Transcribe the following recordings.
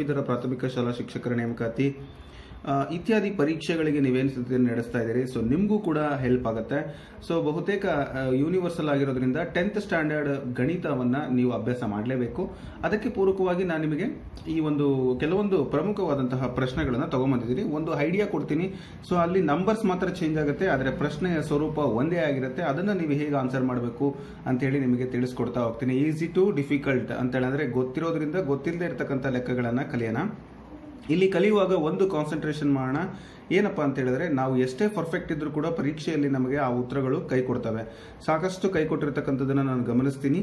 ಇದರ ಪ್ರಾಥಮಿಕ ಶಾಲಾ ಶಿಕ್ಷಕರ ನೇಮಕಾತಿ ಇತ್ಯಾದಿ ಪರೀಕ್ಷೆಗಳಿಗೆ ನೀವೇನು ಸಿದ್ಧತೆಯನ್ನು ನಡೆಸ್ತಾ ಇದ್ದೀರಿ. ಸೊ ನಿಮಗೂ ಕೂಡ ಹೆಲ್ಪ್ ಆಗುತ್ತೆ. ಸೊ ಬಹುತೇಕ ಯೂನಿವರ್ಸಲ್ ಆಗಿರೋದ್ರಿಂದ 10th ಸ್ಟ್ಯಾಂಡರ್ಡ್ ಗಣಿತವನ್ನು ನೀವು ಅಭ್ಯಾಸ ಮಾಡಲೇಬೇಕು. ಅದಕ್ಕೆ ಪೂರಕವಾಗಿ ನಾನು ನಿಮಗೆ ಈ ಕೆಲವೊಂದು ಪ್ರಮುಖವಾದಂತಹ ಪ್ರಶ್ನೆಗಳನ್ನು ತಗೊಂಬಂದಿದ್ದೀನಿ. ಒಂದು ಐಡಿಯಾ ಕೊಡ್ತೀನಿ. ಸೊ ಅಲ್ಲಿ ನಂಬರ್ಸ್ ಮಾತ್ರ ಚೇಂಜ್ ಆಗುತ್ತೆ, ಆದರೆ ಪ್ರಶ್ನೆಯ ಸ್ವರೂಪ ಒಂದೇ ಆಗಿರುತ್ತೆ. ಅದನ್ನು ನೀವು ಹೇಗೆ ಆನ್ಸರ್ ಮಾಡಬೇಕು ಅಂತೇಳಿ ನಿಮಗೆ ತಿಳಿಸ್ಕೊಡ್ತಾ ಹೋಗ್ತೀನಿ. ಈಸಿ ಟು ಡಿಫಿಕಲ್ಟ್ ಅಂತೇಳಿ ಅಂದರೆ ಗೊತ್ತಿರೋದ್ರಿಂದ ಗೊತ್ತಿಲ್ಲದೆ ಇರತಕ್ಕಂಥ ಲೆಕ್ಕಗಳನ್ನು ಕಲಿಯೋಣ. ಇಲ್ಲಿ ಕಲಿಯುವಾಗ ಒಂದು ಕಾನ್ಸಂಟ್ರೇಷನ್ ಮಾಡೋಣ. ಏನಪ್ಪ ಅಂತ ಹೇಳಿದ್ರೆ, ನಾವು ಎಷ್ಟೇ ಪರ್ಫೆಕ್ಟ್ ಇದ್ರೂ ಕೂಡ ಪರೀಕ್ಷೆಯಲ್ಲಿ ನಮಗೆ ಆ ಉತ್ತರಗಳು ಕೈ ಕೊಡ್ತವೆ. ಸಾಕಷ್ಟು ಕೈ ಕೊಟ್ಟಿರ್ತಕ್ಕಂಥದ್ದನ್ನು ನಾನು ಗಮನಿಸ್ತೀನಿ.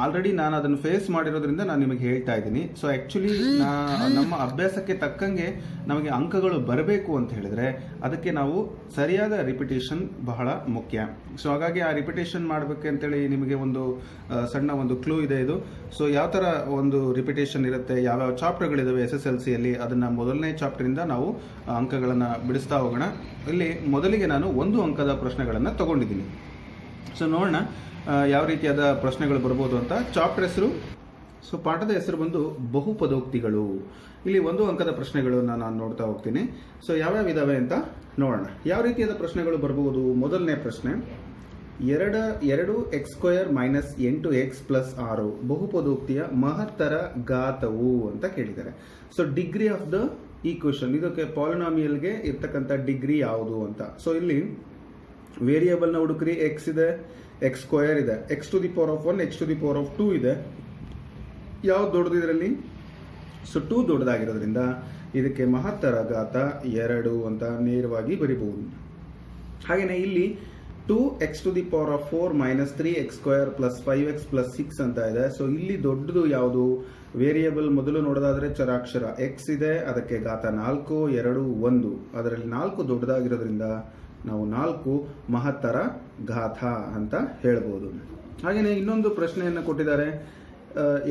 ಆಲ್ರೆಡಿ ನಾನು ಅದನ್ನು ಫೇಸ್ ಮಾಡಿರೋದ್ರಿಂದ ನಾನು ನಿಮಗೆ ಹೇಳ್ತಾ ಇದ್ದೀನಿ. ಸೊ ಆ್ಯಕ್ಚುಲಿ ನಮ್ಮ ಅಭ್ಯಾಸಕ್ಕೆ ತಕ್ಕಂಗೆ ನಮಗೆ ಅಂಕಗಳು ಬರಬೇಕು ಅಂತ ಹೇಳಿದ್ರೆ ಅದಕ್ಕೆ ನಾವು ಸರಿಯಾದ ರಿಪಿಟೇಷನ್ ಬಹಳ ಮುಖ್ಯ. ಸೊ ಹಾಗಾಗಿ ಆ ರಿಪಿಟೇಷನ್ ಮಾಡಬೇಕಂತೇಳಿ ನಿಮಗೆ ಸಣ್ಣ ಕ್ಲೂ ಇದೆ ಇದು. ಸೊ ಯಾವ ಥರ ರಿಪಿಟೇಷನ್ ಇರುತ್ತೆ, ಯಾವ್ಯಾವ ಚಾಪ್ಟರ್ಗಳಿದಾವೆ SSLCಯಲ್ಲಿ, ಅದನ್ನು ಮೊದಲನೇ ಚಾಪ್ಟರಿಂದ ನಾವು ಅಂಕಗಳನ್ನು ಬಿಡಿಸ್ತಾ ಹೋಗೋಣ. ಇಲ್ಲಿ ಮೊದಲಿಗೆ ನಾನು 1 ಅಂಕದ ಪ್ರಶ್ನೆಗಳನ್ನು ತಗೊಂಡಿದ್ದೀನಿ. ಸೊ ನೋಡೋಣ ಯಾವ ರೀತಿಯಾದ ಪ್ರಶ್ನೆಗಳು ಬರ್ಬೋದು ಅಂತ. ಚಾಪ್ಟರ್ ಹೆಸರು, ಸೊ ಪಾಠದ ಹೆಸರು ಬಂದು ಬಹುಪದೋಕ್ತಿಗಳು. ಇಲ್ಲಿ 1 ಅಂಕದ ಪ್ರಶ್ನೆಗಳನ್ನು ನಾನು ನೋಡ್ತಾ ಹೋಗ್ತೀನಿ. ಸೊ ಯಾವ್ಯಾವ ಇದಾವೆ ಅಂತ ನೋಡೋಣ. ಯಾವ ರೀತಿಯಾದ ಪ್ರಶ್ನೆಗಳು ಬರ್ಬೋದು. ಮೊದಲನೇ ಪ್ರಶ್ನೆ, 2x² - 8x + 6 ಬಹುಪದೋಕ್ತಿಯ ಮಹತ್ತರ ಘಾತವು ಅಂತ ಕೇಳಿದ್ದಾರೆ. So degree of the equation, ಇದಕ್ಕೆ ಪಾಲಿನಾಮಿಯಲ್ಗೆ ಇರ್ತಕ್ಕಂಥ ಡಿಗ್ರಿ ಯಾವುದು ಅಂತ. ಸೊ ಇಲ್ಲಿ ವೇರಿಯೇಬಲ್ನ ಹುಡುಕ್ರಿ. x ಇದೆ, x² ಇದೆ, x⁴ x⁴ ಇದೆ. ಯಾವ್ದು ದೊಡ್ಡದು ಇದರಲ್ಲಿ? ಸೊ 2 ದೊಡ್ಡದಾಗಿರೋದ್ರಿಂದ ಇದಕ್ಕೆ ಮಹತ್ತರ ಘಾತ 2 ಅಂತ ನೇರವಾಗಿ ಬರಿಬಹುದು. ಹಾಗೆಯೇ ಇಲ್ಲಿ 2x⁴ - 3x² + 5x + 6 ಅಂತ ಇದೆ. ಸೊ ಇಲ್ಲಿ ದೊಡ್ಡದು ಯಾವುದು? ವೇರಿಯೇಬಲ್ ಮೊದಲು ನೋಡೋದಾದ್ರೆ ಚರಾಕ್ಷರ x ಇದೆ, ಅದಕ್ಕೆ ಘಾತ 4, 2, 1. ಅದರಲ್ಲಿ 4 ದೊಡ್ಡದಾಗಿರೋದ್ರಿಂದ ನಾವು 4 ಮಹತ್ತರ ಘಾತ ಅಂತ ಹೇಳ್ಬೋದು. ಹಾಗೆಯೇ ಇನ್ನೊಂದು ಪ್ರಶ್ನೆಯನ್ನು ಕೊಟ್ಟಿದ್ದಾರೆ,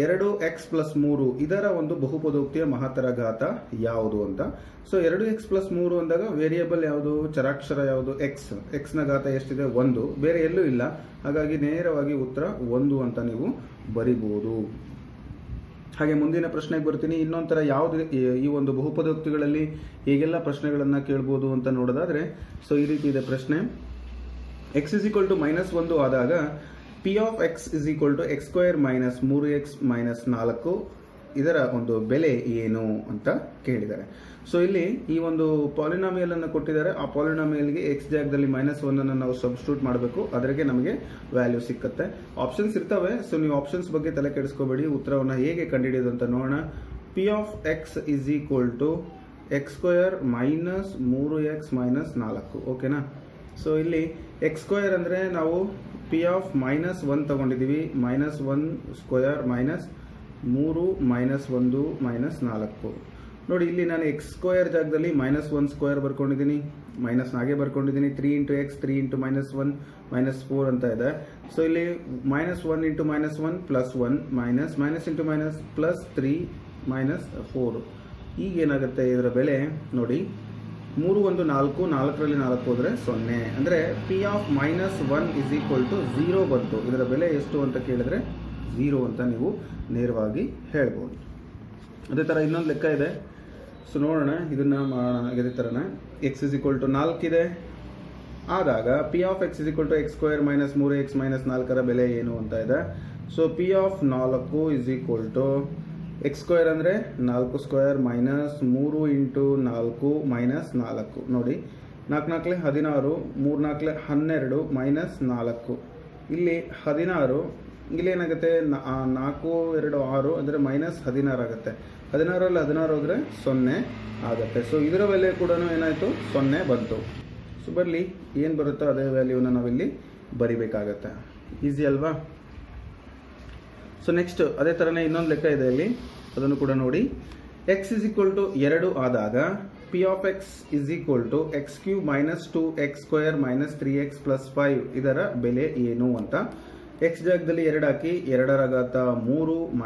2x + 3 ಇದರ ಬಹುಪದೋಕ್ತಿಯ ಮಹತ್ತರ ಘಾತ ಯಾವುದು ಅಂತ. ಸೊ 2x + 3 ಅಂದಾಗ ವೇರಿಯೇಬಲ್ ಯಾವುದು? ಚರಾಕ್ಷರ ಯಾವುದು? x ನ ಘಾತ ಎಷ್ಟಿದೆ? 1, ಬೇರೆ ಎಲ್ಲೂ ಇಲ್ಲ. ಹಾಗಾಗಿ ನೇರವಾಗಿ ಉತ್ತರ 1 ಅಂತ ನೀವು ಬರಿಬಹುದು. ಹಾಗೆ ಮುಂದಿನ ಪ್ರಶ್ನೆಗೆ ಬರ್ತೀನಿ. ಇನ್ನೊಂಥರ ಯಾವುದು ಈ ಬಹುಪದೋಕ್ತಿಗಳಲ್ಲಿ ಹೇಗೆಲ್ಲ ಪ್ರಶ್ನೆಗಳನ್ನು ಕೇಳ್ಬೋದು ಅಂತ ನೋಡೋದಾದ್ರೆ, ಸೊ ಈ ರೀತಿ ಇದೆ ಪ್ರಶ್ನೆ. x = -1 ಆದಾಗ p of x = x² - 3x - 4 ಇದರ ಬೆಲೆ ಏನು ಅಂತ ಕೇಳಿದ್ದಾರೆ. ಸೊ ಇಲ್ಲಿ ಈ ಪಾಲಿನಾಮಿಯಲ್ ಅನ್ನು ಕೊಟ್ಟಿದ್ದಾರೆ. ಆ ಪಾಲಿನಾಮಿಯಲ್ಗೆ x ಜಾಗದಲ್ಲಿ -1 ಅನ್ನು ನಾವು ಸಬ್ಸ್ಟಿಟ್ಯೂಟ್ ಮಾಡಬೇಕು. ಅದಕ್ಕೆ ನಮಗೆ ವ್ಯಾಲ್ಯೂ ಸಿಕ್ಕತ್ತೆ. ಆಪ್ಷನ್ಸ್ ಇರ್ತವೆ. ಸೊ ನೀವು ಆಪ್ಷನ್ಸ್ ಬಗ್ಗೆ ತಲೆ ಕೆಡಿಸ್ಕೋಬೇಡಿ. ಉತ್ತರವನ್ನು ಹೇಗೆ ಕಂಡುಹಿಡಿಯೋದು ಅಂತ ನೋಡೋಣ. p of x = x² - 3x - 4 ಓಕೆನಾ. ಸೊ ಇಲ್ಲಿ x² ಅಂದರೆ ನಾವು p of -1 ತಗೊಂಡಿದ್ದೀವಿ. -1² - 3 -1 -4 ನೋಡಿ. ಇಲ್ಲಿ ನಾನು x² ಜಾಗದಲ್ಲಿ -1² ಬರ್ಕೊಂಡಿದ್ದೀನಿ, ಮೈನಸ್ ನಾಗೆ ಬರ್ಕೊಂಡಿದ್ದೀನಿ. 3 × x 3 × -1 -4 ಅಂತ ಇದೆ. ಸೊ ಇಲ್ಲಿ -1 × -1 +1 -3 -4 ಈಗ ಏನಾಗುತ್ತೆ ಇದರ ಬೆಲೆ ನೋಡಿ. 3 1 4, 4ರಲ್ಲಿ 4 ಹೋದರೆ 0. ಅಂದರೆ p of -1 = 0 ಬಂತು. ಇದರ ಬೆಲೆ ಎಷ್ಟು ಅಂತ ಕೇಳಿದ್ರೆ 0 ಅಂತ ನೀವು ನೇರವಾಗಿ ಹೇಳ್ಬೋದು. ಅದೇ ಥರ ಇನ್ನೊಂದು ಲೆಕ್ಕ ಇದೆ. ಸೊ ನೋಡೋಣ, ಇದನ್ನು ಮಾಡೋಣ ಇದೇ ಥರನೇ. x = 4 ಇದೆ ಆದಾಗ p of x = x² - 3x - 4ರ ಬೆಲೆ ಏನು ಅಂತ ಇದೆ. ಸೊ p of 4 = x² ಅಂದರೆ 4² - 3 × 4 - 4 ನೋಡಿ. 4 4 16, 3 4 12 -4. ಇಲ್ಲಿ 16, ಇಲ್ಲೇನಾಗುತ್ತೆ 4 2 6 ಅಂದರೆ -16 ಆಗುತ್ತೆ. 16ರಲ್ಲಿ 16 ಹೋದರೆ 0 ಆಗುತ್ತೆ. ಸೊ ಇದರ ಬೆಲೆ ಕೂಡ ಏನಾಯಿತು? 0 ಬಂತು. ಸೊ ಬರಲಿ, ಏನು ಬರುತ್ತೋ ಅದೇ ವ್ಯಾಲ್ಯೂನ ನಾವಿಲ್ಲಿ ಬರಿಬೇಕಾಗತ್ತೆ. ಈಸಿ ಅಲ್ವಾ? ಸೊ ನೆಕ್ಸ್ಟ್ ಅದೇ ಥರನೇ ಇನ್ನೊಂದು ಲೆಕ್ಕ ಇದೆ ಇಲ್ಲಿ, ಅದನ್ನು ಕೂಡ ನೋಡಿ. x = 2 ಆದಾಗ p of x = x³ - 2x² - 3x + 5 ಇದರ ಬೆಲೆ ಏನು ಅಂತ. x ಜಾಗದಲ್ಲಿ 2 ಹಾಕಿ, 2ರ ಘಾತ 3 -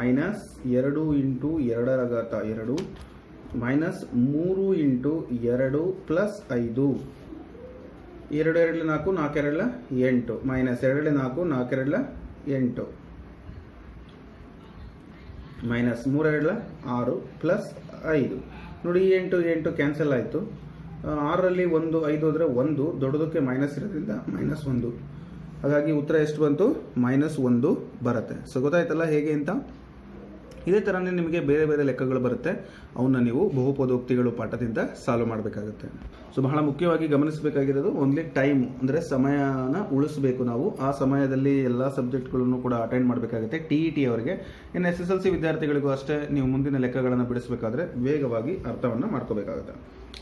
2 × 2ರ ಘಾತ 2 - 3 × 2 + 5. 2 2 4, 4 2 8 -2 4, 4 2 8. ಮೈನಸ್ 3 2 6 ಪ್ಲಸ್ 5 ನೋಡಿ 8 ಕ್ಯಾನ್ಸಲ್ ಆಯಿತು. 6ರಲ್ಲಿ 1 5 ಹೋದರೆ 1 ದೊಡ್ಡದಕ್ಕೆ ಮೈನಸ್ ಇರೋದ್ರಿಂದ -1. ಹಾಗಾಗಿ ಉತ್ತರ ಎಷ್ಟು ಬಂತು? -1 ಬರುತ್ತೆ. ಸೊ ಗೊತ್ತಾಯ್ತಲ್ಲ ಹೇಗೆ ಅಂತ. ಇದೇ ಥರನೇ ನಿಮಗೆ ಬೇರೆ ಬೇರೆ ಲೆಕ್ಕಗಳು ಬರುತ್ತೆ, ಅವನ್ನ ನೀವು ಬಹುಪದೋಕ್ತಿಗಳು ಪಾಠದಿಂದ ಸಾಲ್ವ್ ಮಾಡಬೇಕಾಗುತ್ತೆ. ಸೊ ಬಹಳ ಮುಖ್ಯವಾಗಿ ಗಮನಿಸಬೇಕಾಗಿರೋದು ಓನ್ಲಿ ಟೈಮ್, ಅಂದರೆ ಸಮಯನ ಉಳಿಸಬೇಕು ನಾವು. ಆ ಸಮಯದಲ್ಲಿ ಎಲ್ಲ ಸಬ್ಜೆಕ್ಟ್ಗಳನ್ನು ಕೂಡ ಅಟೆಂಡ್ ಮಾಡಬೇಕಾಗುತ್ತೆ. TET ಅವರಿಗೆ, ಇನ್ನು SSLC ವಿದ್ಯಾರ್ಥಿಗಳಿಗೂ ಅಷ್ಟೇ, ನೀವು ಮುಂದಿನ ಲೆಕ್ಕಗಳನ್ನು ಬಿಡಿಸಬೇಕಾದ್ರೆ ವೇಗವಾಗಿ ಅರ್ಥವನ್ನು ಮಾಡ್ಕೋಬೇಕಾಗುತ್ತೆ.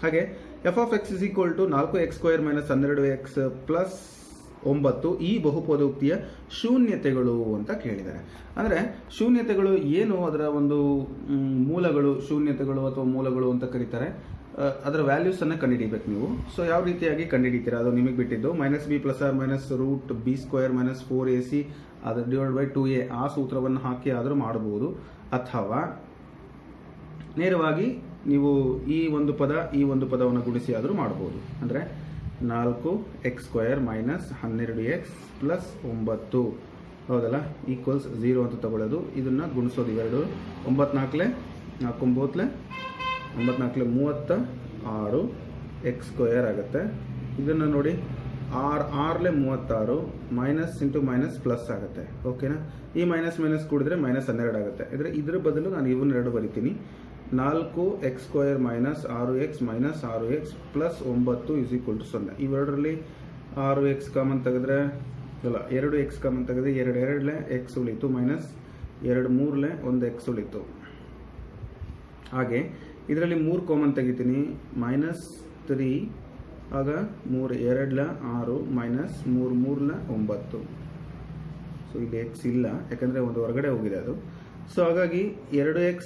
ಹಾಗೆ f(x) = 4x² - 12x ಪ್ಲಸ್ 9 ಈ ಬಹುಪದೋಕ್ತಿಯ ಶೂನ್ಯತೆಗಳು ಅಂತ ಕೇಳಿದ್ದಾರೆ. ಅಂದರೆ ಶೂನ್ಯತೆಗಳು ಏನು, ಅದರ ಒಂದು ಮೂಲಗಳು, ಶೂನ್ಯತೆಗಳು ಅಥವಾ ಮೂಲಗಳು ಅಂತ ಕರೀತಾರೆ. ಅದರ ವ್ಯಾಲ್ಯೂಸನ್ನು ಕಂಡುಹಿಡಿಬೇಕು ನೀವು. ಸೊ ಯಾವ ರೀತಿಯಾಗಿ ಕಂಡುಹಿಡಿತೀರಾ ಅದು ನಿಮಗೆ ಬಿಟ್ಟಿದ್ದು. -b ± √b² - 4ac ಅದು /2a ಆ ಸೂತ್ರವನ್ನು ಹಾಕಿ ಆದರೂ ಮಾಡಬಹುದು, ಅಥವಾ ನೇರವಾಗಿ ನೀವು ಈ ಒಂದು ಪದವನ್ನು ಗುಣಿಸಿ ಆದರೂ ಮಾಡಬಹುದು. ಅಂದರೆ 4x² - 12x ಪ್ಲಸ್ 9 ಹೌದಲ್ಲ ಈಕ್ವಲ್ಸ್ 0 ಅಂತ ತಗೊಳ್ಳೋದು. ಇದನ್ನು ಗುಣಿಸೋದು ಇವೆರಡು. 9 4 4 9 36 x² ಆಗುತ್ತೆ. ಇದನ್ನು ನೋಡಿ 6 36 ಮೈನಸ್ ಇಂಟು ಮೈನಸ್ ಪ್ಲಸ್ ಆಗುತ್ತೆ. ಓಕೆನಾ? ಈ ಮೈನಸ್ ಕೂಡಿದ್ರೆ -12 ಆಗುತ್ತೆ. ಇದ್ರ ಬದಲು ನಾನು ಇವನ್ನೆರಡು ಬರಿತೀನಿ. 4x² - 6x - 6x plus 9 = 0. ಇವೆರಡರಲ್ಲಿ 6x common ತೆಗೆದ್ರೆ, ಅಲ್ಲ 2x ಕಾಮನ್ ತೆಗೆದ್ರೆ 2 2 x ಉಳಿತು, ಮೈನಸ್ 2 3 1 x ಉಳಿತು. ಹಾಗೆ ಇದರಲ್ಲಿ 3 ಕಾಮನ್ ತೆಗಿತೀನಿ, -3 ಆಗ 3 2 6 ಮೈನಸ್ 3 3 9. ಸೊ ಇಲ್ಲಿ x ಇಲ್ಲ, ಯಾಕಂದರೆ ಒಂದು ಹೊರಗಡೆ ಹೋಗಿದೆ ಅದು. ಸೊ ಹಾಗಾಗಿ 2x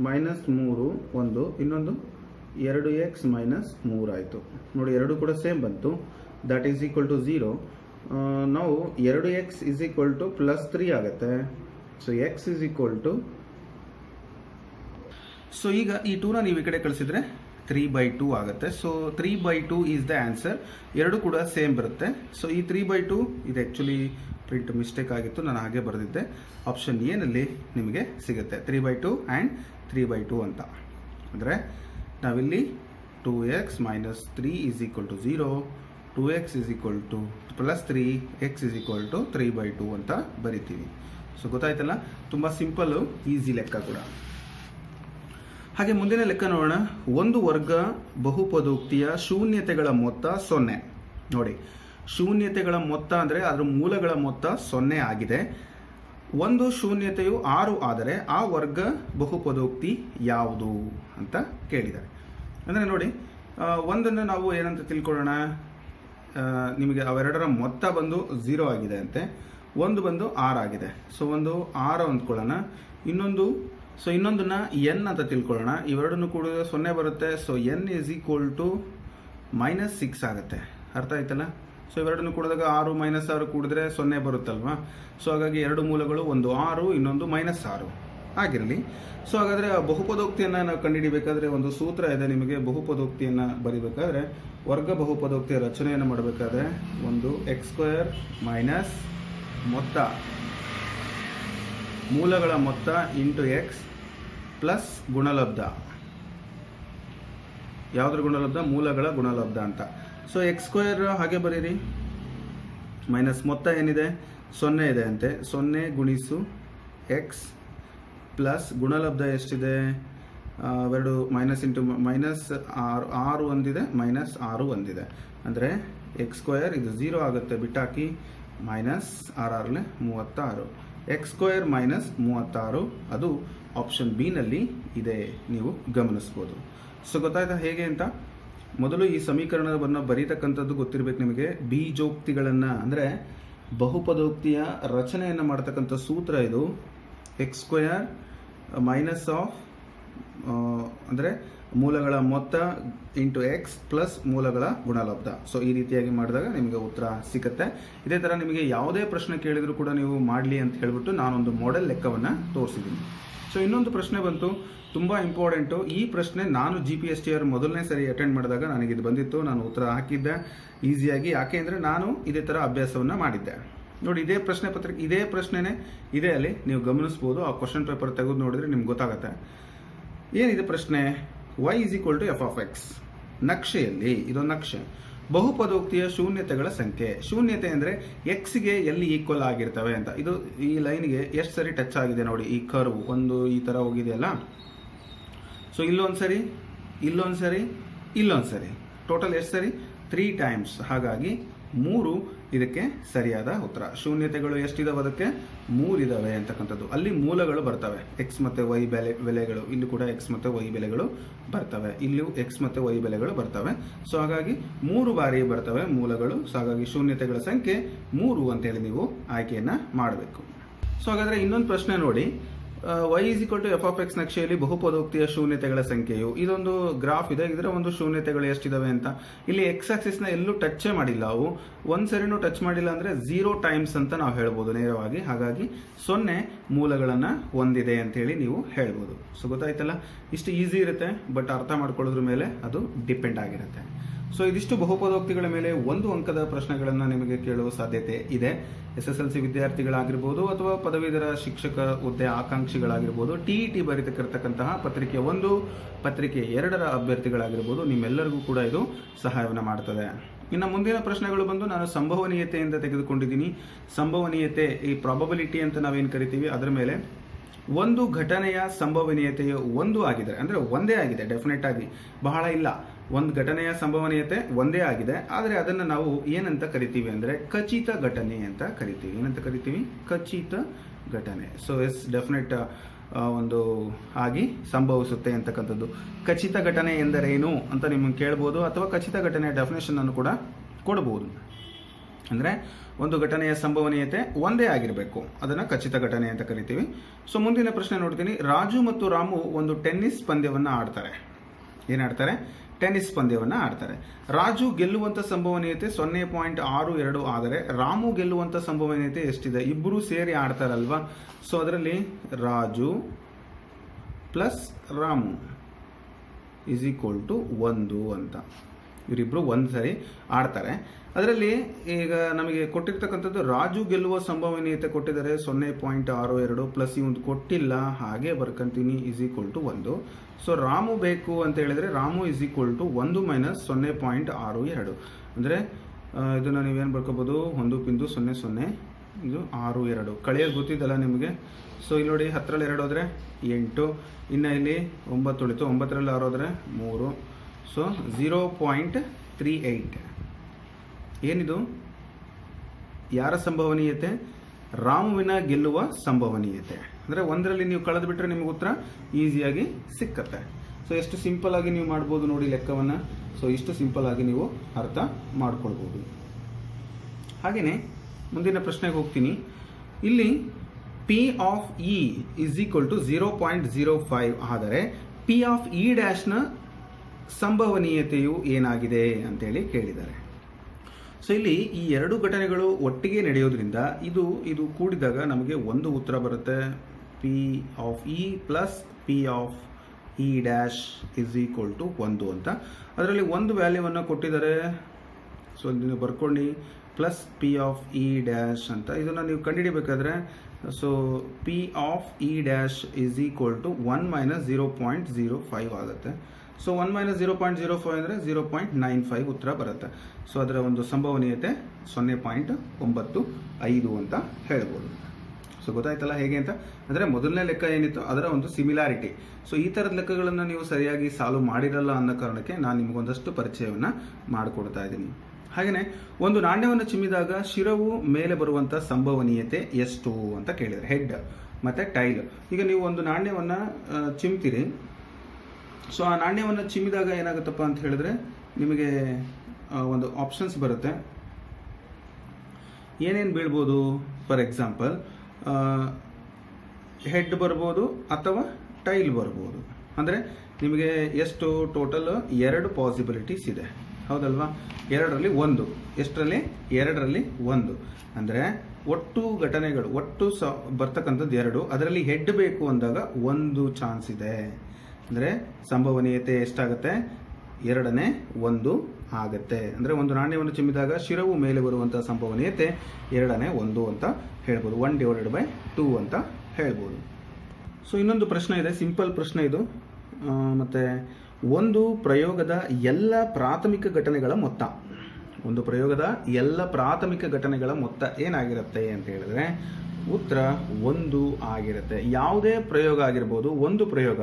-3 ಒಂದು, ಇನ್ನೊಂದು 2x -3 ಆಯಿತು. ನೋಡಿ ಎರಡು ಕೂಡ ಸೇಮ್ ಬಂತು. That is equal to 0. ನಾವು 2x +3 ಆಗುತ್ತೆ. ಸೊ x ಸೊ ಈಗ ಈ 2ನ ನೀವು ಈ ಕಡೆ ಕಳಿಸಿದ್ರೆ 3/2 ಆಗುತ್ತೆ. So 3/2 is the answer. ಎರಡು ಕೂಡ ಸೇಮ್ ಬರುತ್ತೆ. ಸೊ ಈ 3/2 ಇದು ಆ್ಯಕ್ಚುಲಿ ಪ್ರಿಂಟ್ ಮಿಸ್ಟೇಕ್ ಆಗಿತ್ತು, ನಾನು ಹಾಗೆ ಬರೆದಿದ್ದೆ. ಆಪ್ಷನ್ ಎನಲ್ಲಿ ನಿಮಗೆ ಸಿಗುತ್ತೆ 3/2 ಆ್ಯಂಡ್ 3/2 ಅಂತ. ಅಂದರೆ ನಾವಿಲ್ಲಿ 2x - 3 = 0, 2x +3, x 3/2 ಅಂತ ಬರಿತೀವಿ. ಸೊ ಗೊತ್ತಾಯ್ತಲ್ಲ, ತುಂಬ ಸಿಂಪಲ್ಲು, ಈಸಿ ಲೆಕ್ಕ ಕೂಡ. ಹಾಗೆ ಮುಂದಿನ ಲೆಕ್ಕ ನೋಡೋಣ. ಒಂದು ವರ್ಗ ಬಹುಪದೋಕ್ತಿಯ ಶೂನ್ಯತೆಗಳ ಮೊತ್ತ 0. ನೋಡಿ, ಶೂನ್ಯತೆಗಳ ಮೊತ್ತ ಅಂದರೆ ಅದರ ಮೂಲಗಳ ಮೊತ್ತ 0 ಆಗಿದೆ. ಒಂದು ಶೂನ್ಯತೆಯು 6 ಆದರೆ ಆ ವರ್ಗ ಬಹುಪದೋಕ್ತಿ ಯಾವುದು ಅಂತ ಕೇಳಿದ್ದಾರೆ. ಅಂದರೆ ನೋಡಿ, ಒಂದನ್ನು ನಾವು ಏನಂತ ತಿಳ್ಕೊಳ್ಳೋಣ, ನಿಮಗೆ ಅವೆರಡರ ಮೊತ್ತ ಬಂದು 0 ಆಗಿದೆ ಅಂತೆ, ಒಂದು ಬಂದು 6 ಆಗಿದೆ. ಸೊ ಒಂದು 6 ಅಂದ್ಕೊಳ್ಳೋಣ, ಇನ್ನೊಂದನ್ನ n ಅಂತ ತಿಳ್ಕೊಳ್ಳೋಣ. ಇವೆರಡನ್ನು ಕೂಡ 0 ಬರುತ್ತೆ. ಸೊ n = -6 ಆಗುತ್ತೆ. ಅರ್ಥ ಆಯ್ತಲ್ಲ? ಸೊ ಇವೆರಡನ್ನು ಕೂಡಿದಾಗ 6 - 6 ಕೂಡಿದ್ರೆ 0 ಬರುತ್ತಲ್ವಾ. ಸೊ ಹಾಗಾಗಿ ಎರಡು ಮೂಲಗಳು, ಒಂದು 6 ಇನ್ನೊಂದು -6 ಆಗಿರಲಿ. ಸೊ ಹಾಗಾದರೆ ಆ ಬಹುಪದೋಕ್ತಿಯನ್ನು ನಾವು ಕಂಡುಹಿಡಿಬೇಕಾದ್ರೆ ಒಂದು ಸೂತ್ರ ಇದೆ ನಿಮಗೆ. ಬಹುಪದೋಕ್ತಿಯನ್ನು ಬರಿಬೇಕಾದ್ರೆ, ವರ್ಗ ಬಹುಪದೋಕ್ತಿಯ ರಚನೆಯನ್ನು ಮಾಡಬೇಕಾದ್ರೆ, ಒಂದು x² ಮೈನಸ್ ಮೊತ್ತ, ಮೂಲಗಳ ಮೊತ್ತ ಇಂಟು x ಪ್ಲಸ್ ಗುಣಲಬ್ಧ. ಯಾವುದ್ರ ಗುಣಲಬ್ಧ? ಮೂಲಗಳ ಗುಣಲಬ್ಧ ಅಂತ. ಸೊ x² ಹಾಗೆ ಬರೀರಿ, ಮೈನಸ್ ಮೊತ್ತ ಏನಿದೆ 0 ಇದೆ ಅಂತೆ, 0 ಗುಣಿಸು x ಪ್ಲಸ್ ಗುಣಲಬ್ಧ ಎಷ್ಟಿದೆ, ಎರಡು ಮೈನಸ್ ಇಂಟು ಮೈನಸ್ 6 ಒಂದಿದೆ, -6 ಒಂದಿದೆ. ಅಂದರೆ x² ಇದು 0 ಆಗುತ್ತೆ, ಬಿಟ್ಟಾಕಿ, -6 36, x² -36 ಅದು ಆಪ್ಷನ್ ಬಿ ನಲ್ಲಿ ಇದೆ, ನೀವು ಗಮನಿಸ್ಬೋದು. ಸೊ ಗೊತ್ತಾಯ್ತಾ ಹೇಗೆ ಅಂತ? ಮೊದಲು ಈ ಸಮೀಕರಣವನ್ನು ಬರೀತಕ್ಕಂಥದ್ದು ಗೊತ್ತಿರಬೇಕು ನಿಮಗೆ. ಬೀಜೋಕ್ತಿಗಳನ್ನು ಅಂದರೆ ಬಹುಪದೋಕ್ತಿಯ ರಚನೆಯನ್ನು ಮಾಡ್ತಕ್ಕಂಥ ಸೂತ್ರ ಇದು. x² ಮೈನಸ್ ಆಫ್ ಅಂದರೆ ಮೂಲಗಳ ಮೊತ್ತ ಇಂಟು x ಪ್ಲಸ್ ಮೂಲಗಳ ಗುಣಲಬ್ಧ. ಸೊ ಈ ರೀತಿಯಾಗಿ ಮಾಡಿದಾಗ ನಿಮಗೆ ಉತ್ತರ ಸಿಗುತ್ತೆ. ಇದೇ ಥರ ನಿಮಗೆ ಯಾವುದೇ ಪ್ರಶ್ನೆ ಕೇಳಿದರೂ ಕೂಡ ನೀವು ಮಾಡಲಿ ಅಂತ ಹೇಳಿಬಿಟ್ಟು ನಾನೊಂದು ಮಾಡೆಲ್ ಲೆಕ್ಕವನ್ನು ತೋರಿಸಿದ್ದೀನಿ. ಸೊ ಇನ್ನೊಂದು ಪ್ರಶ್ನೆ ಬಂತು, ತುಂಬ ಇಂಪಾರ್ಟೆಂಟು. ಈ ಪ್ರಶ್ನೆ ನಾನು GPSTR ಮೊದಲನೇ ಸರಿ ಅಟೆಂಡ್ ಮಾಡಿದಾಗ ನನಗಿದು ಬಂದಿತ್ತು, ನಾನು ಉತ್ತರ ಹಾಕಿದ್ದೆ ಈಸಿಯಾಗಿ. ಯಾಕೆ ಅಂದರೆ ನಾನು ಇದೇ ಥರ ಅಭ್ಯಾಸವನ್ನು ಮಾಡಿದ್ದೆ. ನೋಡಿ ಇದೇ ಪ್ರಶ್ನೆ ಪತ್ರಿಕೆ ಇದೇ ಪ್ರಶ್ನೆನೇ ಇದೆ ಅಲ್ಲಿ, ನೀವು ಗಮನಿಸ್ಬೋದು. ಆ ಕ್ವಶನ್ ಪೇಪರ್ ತೆಗೆದು ನೋಡಿದ್ರೆ ನಿಮ್ಗೆ ಗೊತ್ತಾಗುತ್ತೆ. ಏನಿದೆ ಪ್ರಶ್ನೆ? y = f(x). ನಕ್ಷೆಯಲ್ಲಿ ಇದೊಂದು ನಕ್ಷೆ, ಬಹುಪದೋಕ್ತಿಯ ಶೂನ್ಯತೆಗಳ ಸಂಖ್ಯೆ. ಶೂನ್ಯತೆ ಅಂದರೆ ಎಕ್ಸ್ಗೆ ಎಲ್ಲಿ ಈಕ್ವಲ್ ಆಗಿರ್ತವೆ ಅಂತ. ಇದು ಈ ಲೈನ್ಗೆ ಎಷ್ಟು ಸರಿ ಟಚ್ ಆಗಿದೆ ನೋಡಿ, ಈ ಕರ್ವ್ ಒಂದು ಈ ಥರ ಹೋಗಿದೆಯಲ್ಲ. ಸೊ ಇಲ್ಲೊಂದು ಸರಿ, ಇಲ್ಲೊಂದು ಸರಿ, ಇಲ್ಲೊಂದು ಸರಿ, ಟೋಟಲ್ ಎಷ್ಟು ಸರಿ? 3 ಟೈಮ್ಸ್. ಹಾಗಾಗಿ 3 ಇದಕ್ಕೆ ಸರಿಯಾದ ಉತ್ತರ. ಶೂನ್ಯತೆಗಳು ಎಷ್ಟಿದಾವೆ? ಅದಕ್ಕೆ 3 ಇದಾವೆ ಅಂತಕ್ಕಂಥದ್ದು. ಅಲ್ಲಿ ಮೂಲಗಳು ಬರ್ತವೆ, ಎಕ್ಸ್ ಮತ್ತು ವೈ ಬೆಲೆಗಳು. ಇಲ್ಲಿ ಕೂಡ ಎಕ್ಸ್ ಮತ್ತು ವೈ ಬೆಲೆಗಳು ಬರ್ತವೆ, ಇಲ್ಲಿಯೂ ಎಕ್ಸ್ ಮತ್ತು ವೈ ಬೆಲೆಗಳು ಬರ್ತವೆ. ಸೊ ಹಾಗಾಗಿ 3 ಬಾರಿ ಬರ್ತವೆ ಮೂಲಗಳು. ಸೊ ಹಾಗಾಗಿ ಶೂನ್ಯತೆಗಳ ಸಂಖ್ಯೆ 3 ಅಂತೇಳಿ ನೀವು ಆಯ್ಕೆಯನ್ನ ಮಾಡಬೇಕು. ಸೊ ಹಾಗಾದ್ರೆ ಇನ್ನೊಂದು ಪ್ರಶ್ನೆ ನೋಡಿ, y = f(x) ನಕ್ಷೆಯಲ್ಲಿ ಬಹುಪದೋಕ್ತಿಯ ಶೂನ್ಯತೆಗಳ ಸಂಖ್ಯೆಯು. ಇದೊಂದು ಗ್ರಾಫ್ ಇದೆ, ಇದರ ಒಂದು ಶೂನ್ಯತೆಗಳು ಎಷ್ಟಿದಾವೆ ಅಂತ. ಇಲ್ಲಿ ಎಕ್ಸ್ ಆಕ್ಸಿಸ್ ನ ಎಲ್ಲೂ ಟಚ್ ಮಾಡಿಲ್ಲ, ಅವು ಒಂದ್ ಸರಿನೂ ಟಚ್ ಮಾಡಿಲ್ಲ ಅಂದ್ರೆ 0 ಟೈಮ್ಸ್ ಅಂತ ನಾವು ಹೇಳ್ಬೋದು ನೇರವಾಗಿ. ಹಾಗಾಗಿ 0 ಮೂಲಗಳನ್ನ ಹೊಂದಿದೆ ಅಂತ ಹೇಳಿ ನೀವು ಹೇಳ್ಬೋದು. ಸೊ ಗೊತ್ತಾಯ್ತಲ್ಲ, ಇಷ್ಟು ಈಸಿ ಇರುತ್ತೆ, ಬಟ್ ಅರ್ಥ ಮಾಡ್ಕೊಳ್ಳೋದ್ರ ಮೇಲೆ ಅದು ಡಿಪೆಂಡ್ ಆಗಿರುತ್ತೆ. ಸೊ ಇದಿಷ್ಟು ಬಹುಪದೋಕ್ತಿಗಳ ಮೇಲೆ 1 ಅಂಕದ ಪ್ರಶ್ನೆಗಳನ್ನು ನಿಮಗೆ ಕೇಳುವ ಸಾಧ್ಯತೆ ಇದೆ. SSLC ವಿದ್ಯಾರ್ಥಿಗಳಾಗಿರ್ಬೋದು ಅಥವಾ ಪದವೀಧರ ಶಿಕ್ಷಕ ಹುದ್ದೆ ಆಕಾಂಕ್ಷಿಗಳಾಗಿರ್ಬೋದು, TET ಬರೀತಕ್ಕಿರ್ತಕ್ಕಂತಹ ಪತ್ರಿಕೆ 1, ಪತ್ರಿಕೆ 2ರ ಅಭ್ಯರ್ಥಿಗಳಾಗಿರ್ಬೋದು, ನಿಮ್ಮೆಲ್ಲರಿಗೂ ಕೂಡ ಇದು ಸಹಾಯವನ್ನು ಮಾಡ್ತದೆ. ಇನ್ನು ಮುಂದಿನ ಪ್ರಶ್ನೆಗಳು ಬಂದು ನಾನು ಸಂಭವನೀಯತೆಯಿಂದ ತೆಗೆದುಕೊಂಡಿದ್ದೀನಿ. ಸಂಭವನೀಯತೆ, ಈ ಪ್ರಾಬಬಿಲಿಟಿ ಅಂತ ನಾವೇನು ಕರಿತೀವಿ, ಅದರ ಮೇಲೆ ಒಂದು ಘಟನೆಯ ಸಂಭವನೀಯತೆಯು 1 ಆಗಿದ್ರೆ, ಅಂದ್ರೆ ಒಂದೇ ಆಗಿದೆ, ಡೆಫಿನೆಟ್ ಆಗಿ ಬಹಳ ಇಲ್ಲ, ಒಂದು ಘಟನೆಯ ಸಂಭವನೀಯತೆ ಒಂದೇ ಆಗಿದೆ, ಆದರೆ ಅದನ್ನು ನಾವು ಏನಂತ ಕರಿತೀವಿ ಅಂದ್ರೆ ಖಚಿತ ಘಟನೆ ಅಂತ ಕರಿತೀವಿ. ಏನಂತ ಕರಿತೀವಿ? ಖಚಿತ ಘಟನೆ. ಸೊ ಎಸ್ ಡೆಫಿನೆಟ್ ಒಂದು ಆಗಿ ಸಂಭವಿಸುತ್ತೆ ಅಂತಕ್ಕಂಥದ್ದು. ಖಚಿತ ಘಟನೆ ಎಂದರೇನು ಅಂತ ನಿಮ್ಮನ್ನು ಕೇಳ್ಬೋದು, ಅಥವಾ ಖಚಿತ ಘಟನೆಯ ಡೆಫಿನೇಷನ್ ಅನ್ನು ಕೂಡ ಕೊಡಬಹುದು. ಅಂದ್ರೆ ಒಂದು ಘಟನೆಯ ಸಂಭವನೀಯತೆ ಒಂದೇ ಆಗಿರಬೇಕು, ಅದನ್ನ ಖಚಿತ ಘಟನೆ ಅಂತ ಕರಿತೀವಿ. ಸೊ ಮುಂದಿನ ಪ್ರಶ್ನೆ ನೋಡ್ತೀನಿ. ರಾಜು ಮತ್ತು ರಾಮು ಒಂದು ಟೆನ್ನಿಸ್ ಪಂದ್ಯವನ್ನ ಆಡ್ತಾರೆ. ಏನಾಡ್ತಾರೆ? ಟೆನ್ನಿಸ್ ಪಂದ್ಯವನ್ನ ಆಡ್ತಾರೆ. ರಾಜು ಗೆಲ್ಲುವಂತ ಸಂಭವನೀಯತೆ 0.62 ಆದರೆ ರಾಮು ಗೆಲ್ಲುವಂತ ಸಂಭವನೀಯತೆ ಎಷ್ಟಿದೆ? ಇಬ್ಬರು ಸೇರಿ ಆಡ್ತಾರಲ್ವಾ. ಸೊ ಅದರಲ್ಲಿ ರಾಜು ಪ್ಲಸ್ ರಾಮು = 1 ಅಂತ. ಇವರಿಬ್ರು ಒಂದು ಸರಿ ಆಡ್ತಾರೆ. ಅದರಲ್ಲಿ ಈಗ ನಮಗೆ ಕೊಟ್ಟಿರ್ತಕ್ಕಂಥದ್ದು ರಾಜು ಗೆಲ್ಲುವ ಸಂಭವನೀಯತೆ ಕೊಟ್ಟಿದ್ದಾರೆ 0.62 ಪ್ಲಸ್ ಇವಂದು ಕೊಟ್ಟಿಲ್ಲ, ಹಾಗೆ ಬರ್ಕೊಂತೀನಿ = 1. ಸೊ ರಾಮು ಬೇಕು ಅಂತ ಹೇಳಿದ್ರೆ ರಾಮು = 1 ಮೈನಸ್ 0.62. ಅಂದರೆ ಇದನ್ನು ನೀವೇನು ಬರ್ಕೋಬಹುದು? 1.00 ಇದು 62 ಕಳೆಯೋದು ಗೊತ್ತಿದ್ದಲ್ಲ ನಿಮಗೆ. ಸೊ ಇಲ್ಲಿ ನೋಡಿ, 10ರಲ್ಲಿ 2 ಹೋದ್ರೆ 8, ಇನ್ನು ಇಲ್ಲಿ 9 ಉಳಿತು, 9ರಲ್ಲಿ 6 ಹೋದ್ರೆ 3. ಸೊ 0.38. ಏನಿದು? ಯಾರ ಸಂಭವನೀಯತೆ? ರಾಮುವಿನ ಗೆಲ್ಲುವ ಸಂಭವನೀಯತೆ. ಅಂದರೆ 1ರಲ್ಲಿ ನೀವು ಕಳೆದು ಬಿಟ್ರೆ ನಿಮಗೆ ಉತ್ತರ ಈಸಿಯಾಗಿ ಸಿಕ್ಕತ್ತೆ. ಸೊ ಎಷ್ಟು ಸಿಂಪಲ್ ಆಗಿ ನೀವು ಮಾಡ್ಬೋದು ನೋಡಿ ಲೆಕ್ಕವನ್ನ. ಸೊ ಇಷ್ಟು ಸಿಂಪಲ್ ಆಗಿ ನೀವು ಅರ್ಥ ಮಾಡ್ಕೊಳ್ಬೋದು. ಹಾಗೇನೆ ಮುಂದಿನ ಪ್ರಶ್ನೆಗೆ ಹೋಗ್ತೀನಿ. ಇಲ್ಲಿ P of E = 0.05 ಆದರೆ P of E' ನ ಸಂಭವನೀಯತೆಯು ಏನಾಗಿದೆ ಅಂತೇಳಿ ಕೇಳಿದ್ದಾರೆ. ಸೊ ಇಲ್ಲಿ ಈ ಎರಡು ಘಟನೆಗಳು ಒಟ್ಟಿಗೆ ನಡೆಯೋದ್ರಿಂದ ಇದು ಕೂಡಿದಾಗ ನಮಗೆ ಒಂದು ಉತ್ತರ ಬರುತ್ತೆ, P of E plus P of E' = 1 ಅಂತ. ಅದರಲ್ಲಿ ಒಂದು ವ್ಯಾಲ್ಯೂವನ್ನು ಕೊಟ್ಟಿದ್ದಾರೆ, ಸೊ ನೀವು ಬರ್ಕೊಳ್ಳಿ, ಪ್ಲಸ್ P of E' ಅಂತ. ಇದನ್ನು ನೀವು ಕಂಡುಹಿಡಿಬೇಕಾದ್ರೆ so P of E' = 1 minus 0.05 ಆಗುತ್ತೆ. ಸೊ 1 ಮೈನಸ್ 0.05 ಅಂದರೆ 0.95 ಉತ್ತರ ಬರುತ್ತೆ. ಸೊ ಅದರ ಒಂದು ಸಂಭವನೀಯತೆ 0.95 ಅಂತ ಹೇಳ್ಬೋದು. ಸೊ ಗೊತ್ತಾಯ್ತಲ್ಲ ಹೇಗೆ ಅಂತ. ಅಂದರೆ ಮೊದಲನೇ ಲೆಕ್ಕ ಏನಿತ್ತು ಅದರ ಒಂದು ಸಿಮಿಲಾರಿಟಿ. ಸೊ ಈ ಥರದ ಲೆಕ್ಕಗಳನ್ನು ನೀವು ಸರಿಯಾಗಿ ಸಾಲ್ವ್ ಮಾಡಿರಲ್ಲ ಅನ್ನೋ ಕಾರಣಕ್ಕೆ ನಾನು ನಿಮಗೊಂದಷ್ಟು ಪರಿಚಯವನ್ನು ಮಾಡಿಕೊಡ್ತಾ ಇದ್ದೀನಿ. ಹಾಗೆಯೇ ಒಂದು ನಾಣ್ಯವನ್ನು ಚಿಮ್ಮಿದಾಗ ಶಿರವು ಮೇಲೆ ಬರುವಂಥ ಸಂಭವನೀಯತೆ ಎಷ್ಟು ಅಂತ ಕೇಳಿದರೆ, ಹೆಡ್ ಮತ್ತು ಟೈಲ್. ಈಗ ನೀವು ಒಂದು ನಾಣ್ಯವನ್ನು ಚಿಮ್ತೀರಿ. ಸೊ ಆ ನಾಣ್ಯವನ್ನು ಚಿಮ್ಮಿದಾಗ ಏನಾಗುತ್ತಪ್ಪ ಅಂತ ಹೇಳಿದ್ರೆ ನಿಮಗೆ ಒಂದು ಆಪ್ಷನ್ಸ್ ಬರುತ್ತೆ, ಏನೇನು ಬೀಳ್ಬೋದು. ಫಾರ್ ಎಕ್ಸಾಂಪಲ್ ಹೆಡ್ ಬರ್ಬೋದು ಅಥವಾ ಟೈಲ್ ಬರ್ಬೋದು. ಅಂದರೆ ನಿಮಗೆ ಎಷ್ಟು ಟೋಟಲ್ 2 ಪಾಸಿಬಿಲಿಟೀಸ್ ಇದೆ, ಹೌದಲ್ವಾ? 2ರಲ್ಲಿ 1, ಎಷ್ಟರಲ್ಲಿ? 2ರಲ್ಲಿ 1. ಅಂದರೆ ಒಟ್ಟು ಘಟನೆಗಳು ಬರ್ತಕ್ಕಂಥದ್ದು 2, ಅದರಲ್ಲಿ ಹೆಡ್ ಬೇಕು ಅಂದಾಗ 1 ಚಾನ್ಸ್ ಇದೆ. ಅಂದರೆ ಸಂಭವನೀಯತೆ ಎಷ್ಟಾಗುತ್ತೆ? 2ನೇ 1 ಆಗುತ್ತೆ. ಅಂದರೆ ಒಂದು ನಾಣ್ಯವನ್ನು ಚಿಮ್ಮಿದಾಗ ಶಿರವು ಮೇಲೆ ಬರುವಂಥ ಸಂಭವನೀಯತೆ 2ನೇ 1 ಅಂತ ಹೇಳ್ಬೋದು. 1/2 ಅಂತ ಹೇಳ್ಬೋದು. ಸೊ ಇನ್ನೊಂದು ಪ್ರಶ್ನೆ ಇದೆ, ಸಿಂಪಲ್ ಪ್ರಶ್ನೆ ಇದು. ಮತ್ತು ಒಂದು ಪ್ರಯೋಗದ ಎಲ್ಲ ಪ್ರಾಥಮಿಕ ಘಟನೆಗಳ ಮೊತ್ತ, ಒಂದು ಪ್ರಯೋಗದ ಎಲ್ಲ ಪ್ರಾಥಮಿಕ ಘಟನೆಗಳ ಮೊತ್ತ ಏನಾಗಿರುತ್ತೆ ಅಂತ ಹೇಳಿದ್ರೆ ಉತ್ತರ 1 ಆಗಿರುತ್ತೆ. ಯಾವುದೇ ಪ್ರಯೋಗ ಆಗಿರ್ಬೋದು, ಒಂದು ಪ್ರಯೋಗ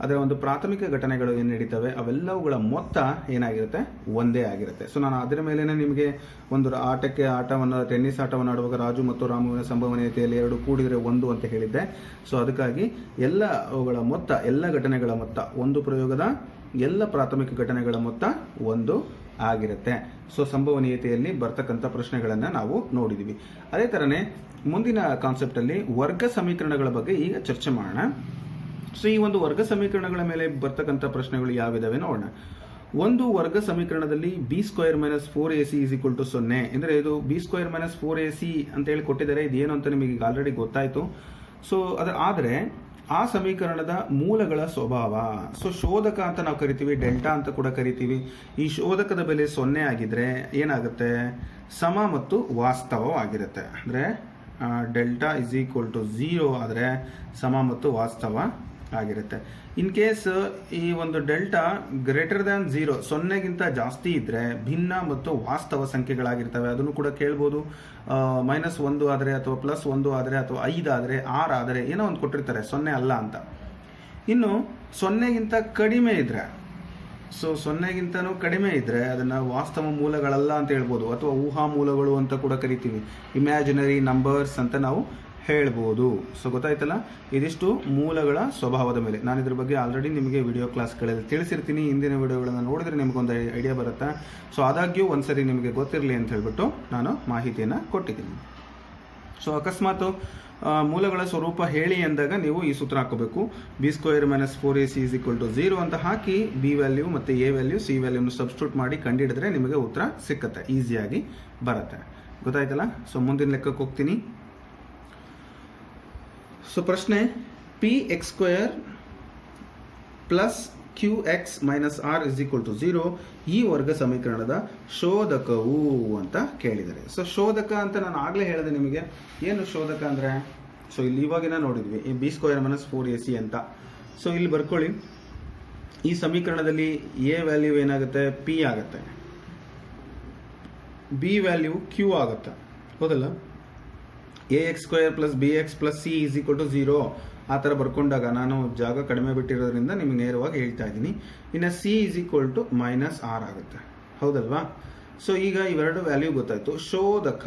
ಅದರ ಒಂದು ಪ್ರಾಥಮಿಕ ಘಟನೆಗಳು ಏನು ನಡೀತವೆ ಅವೆಲ್ಲವುಗಳ ಮೊತ್ತ ಏನಾಗಿರುತ್ತೆ, ಒಂದೇ ಆಗಿರುತ್ತೆ. ಸೊ ನಾನು ಅದರ ಮೇಲೇ ನಿಮಗೆ ಒಂದು ಆಟವನ್ನು ಟೆನ್ನಿಸ್ ಆಟವನ್ನು ಆಡುವಾಗ ರಾಜು ಮತ್ತು ರಾಮುವಿನ ಸಂಭವನೀಯತೆಯಲ್ಲಿ 2 ಕೂಡಿದರೆ 1 ಅಂತ ಹೇಳಿದ್ದೆ. ಸೊ ಅದಕ್ಕಾಗಿ ಎಲ್ಲ ಅವುಗಳ ಮೊತ್ತ, ಎಲ್ಲ ಘಟನೆಗಳ ಮೊತ್ತ, ಒಂದು ಪ್ರಯೋಗದ ಎಲ್ಲ ಪ್ರಾಥಮಿಕ ಘಟನೆಗಳ ಮೊತ್ತ 1 ಆಗಿರುತ್ತೆ. ಸೊ ಸಂಭವನೀಯತೆಯಲ್ಲಿ ಬರ್ತಕ್ಕಂಥ ಪ್ರಶ್ನೆಗಳನ್ನು ನಾವು ನೋಡಿದ್ದೀವಿ. ಅದೇ ಥರನೇ ಮುಂದಿನ ಕಾನ್ಸೆಪ್ಟಲ್ಲಿ ವರ್ಗ ಸಮೀಕರಣಗಳ ಬಗ್ಗೆ ಈಗ ಚರ್ಚೆ ಮಾಡೋಣ. ಸೊ ಈ ಒಂದು ವರ್ಗ ಸಮೀಕರಣಗಳ ಮೇಲೆ ಬರ್ತಕ್ಕಂಥ ಪ್ರಶ್ನೆಗಳು ಯಾವಿದಾವೆ ನೋಡೋಣ. ಒಂದು ವರ್ಗ ಸಮೀಕರಣದಲ್ಲಿ b² - 4ac = 0 ಅಂದರೆ ಇದು b² - 4ac ಅಂತ ಹೇಳಿ ಕೊಟ್ಟಿದ್ದಾರೆ. ಇದೇನು ಅಂತ ನಿಮಗೆ ಈಗ ಆಲ್ರೆಡಿ ಗೊತ್ತಾಯಿತು. ಸೊ ಆದರೆ ಆ ಸಮೀಕರಣದ ಮೂಲಗಳ ಸ್ವಭಾವ, ಸೊ ಶೋಧಕ ಅಂತ ನಾವು ಕರಿತೀವಿ, ಡೆಲ್ಟಾ ಅಂತ ಕೂಡ ಕರಿತೀವಿ. ಈ ಶೋಧಕದ ಬೆಲೆ 0 ಆಗಿದ್ರೆ ಏನಾಗುತ್ತೆ, ಸಮ ಮತ್ತು ವಾಸ್ತವವಾಗಿರುತ್ತೆ. ಅಂದರೆ ಡೆಲ್ಟಾ = 0 ಆದರೆ ಸಮ ಮತ್ತು ವಾಸ್ತವ ಆಗಿರುತ್ತೆ. ಇನ್ ಕೇಸ್ ಈ ಒಂದು ಡೆಲ್ಟಾ >0, 0ಗಿಂತ ಜಾಸ್ತಿ ಇದ್ರೆ ಭಿನ್ನ ಮತ್ತು ವಾಸ್ತವ ಸಂಖ್ಯೆಗಳಾಗಿರ್ತವೆ. ಅದನ್ನು ಕೂಡ ಕೇಳ್ಬೋದು. -1 ಆದರೆ ಅಥವಾ +1 ಆದರೆ ಅಥವಾ 5 ಆದರೆ 6 ಆದರೆ ಏನೋ ಒಂದು ಕೊಟ್ಟಿರ್ತಾರೆ, 0 ಅಲ್ಲ ಅಂತ. ಇನ್ನು 0ಗಿಂತ ಕಡಿಮೆ ಇದ್ರೆ, ಸೊ 0ಗಿಂತನೂ ಕಡಿಮೆ ಇದ್ರೆ ಅದನ್ನ ವಾಸ್ತವ ಮೂಲಗಳಲ್ಲ ಅಂತ ಹೇಳ್ಬೋದು, ಅಥವಾ ಊಹಾ ಮೂಲಗಳು ಅಂತ ಕೂಡ ಕರಿತೀವಿ, ಇಮ್ಯಾಜಿನರಿ ನಂಬರ್ಸ್ ಅಂತ ನಾವು ಹೇಳ್ಬೋದು. ಸೊ ಗೊತ್ತಾಯ್ತಲ್ಲ, ಇದಿಷ್ಟು ಮೂಲಗಳ ಸ್ವಭಾವದ ಮೇಲೆ. ನಾನು ಇದ್ರ ಬಗ್ಗೆ ಆಲ್ರೆಡಿ ನಿಮಗೆ ವಿಡಿಯೋ ಕ್ಲಾಸ್ಗಳಲ್ಲಿ ತಿಳಿಸಿರ್ತೀನಿ. ಹಿಂದಿನ ವಿಡಿಯೋಗಳನ್ನು ನೋಡಿದ್ರೆ ನಿಮಗೊಂದು ಐಡಿಯಾ ಬರುತ್ತೆ. ಸೊ ಆದಾಗ್ಯೂ ಒಂದ್ಸರಿ ನಿಮಗೆ ಗೊತ್ತಿರಲಿ ಅಂತ ಹೇಳ್ಬಿಟ್ಟು ನಾನು ಮಾಹಿತಿಯನ್ನು ಕೊಟ್ಟಿದ್ದೀನಿ. ಸೊ ಅಕಸ್ಮಾತ್ ಮೂಲಗಳ ಸ್ವರೂಪ ಹೇಳಿ ಎಂದಾಗ ನೀವು ಈ ಸೂತ್ರ ಹಾಕೋಬೇಕು. b² - 4ac = 0 ಅಂತ ಹಾಕಿ b ವ್ಯಾಲ್ಯೂ ಮತ್ತು a ವ್ಯಾಲ್ಯೂ c ವ್ಯಾಲ್ಯೂನ ಸಬ್ಸ್ಟಿಟ್ಯೂಟ್ ಮಾಡಿ ಕಂಡುಹಿಡಿದ್ರೆ ನಿಮಗೆ ಉತ್ತರ ಸಿಕ್ಕತ್ತೆ, ಈಸಿಯಾಗಿ ಬರುತ್ತೆ. ಗೊತ್ತಾಯ್ತಲ್ಲ. ಸೊ ಮುಂದಿನ ಲೆಕ್ಕಕ್ಕೆ ಹೋಗ್ತೀನಿ. ಸೊ ಪ್ರಶ್ನೆ, px² + qx - r = 0 ಈ ವರ್ಗ ಸಮೀಕರಣದ ಶೋಧಕವು ಅಂತ ಕೇಳಿದ್ದಾರೆ. ಸೊ ಶೋಧಕ ಅಂತ ನಾನು ಆಗಲೇ ಹೇಳಿದೆ ನಿಮಗೆ. ಏನು ಶೋಧಕ ಅಂದರೆ, ಸೊ ಇಲ್ಲಿ ಇವಾಗಿನ ನೋಡಿದ್ವಿ ಈ b² - 4ac ಅಂತ. ಸೊ ಇಲ್ಲಿ ಬರ್ಕೊಳ್ಳಿ, ಈ ಸಮೀಕರಣದಲ್ಲಿ a ವ್ಯಾಲ್ಯೂ ಏನಾಗುತ್ತೆ, p ಆಗುತ್ತೆ, b ವ್ಯಾಲ್ಯೂ q ಆಗುತ್ತೆ, ಹೌದಲ್ಲ. ax² + bx + c = 0 ಆ ಥರ ಬರ್ಕೊಂಡಾಗ ನಾನು ಜಾಗ ಕಡಿಮೆ ಬಿಟ್ಟಿರೋದ್ರಿಂದ ನಿಮಗೆ ನೇರವಾಗಿ ಹೇಳ್ತಾ ಇದ್ದೀನಿ. ಇನ್ನು c = -r ಆಗುತ್ತೆ, ಹೌದಲ್ವಾ. ಸೊ ಈಗ ಇವೆರಡು ವ್ಯಾಲ್ಯೂ ಗೊತ್ತಾಯ್ತು. ಶೋಧಕ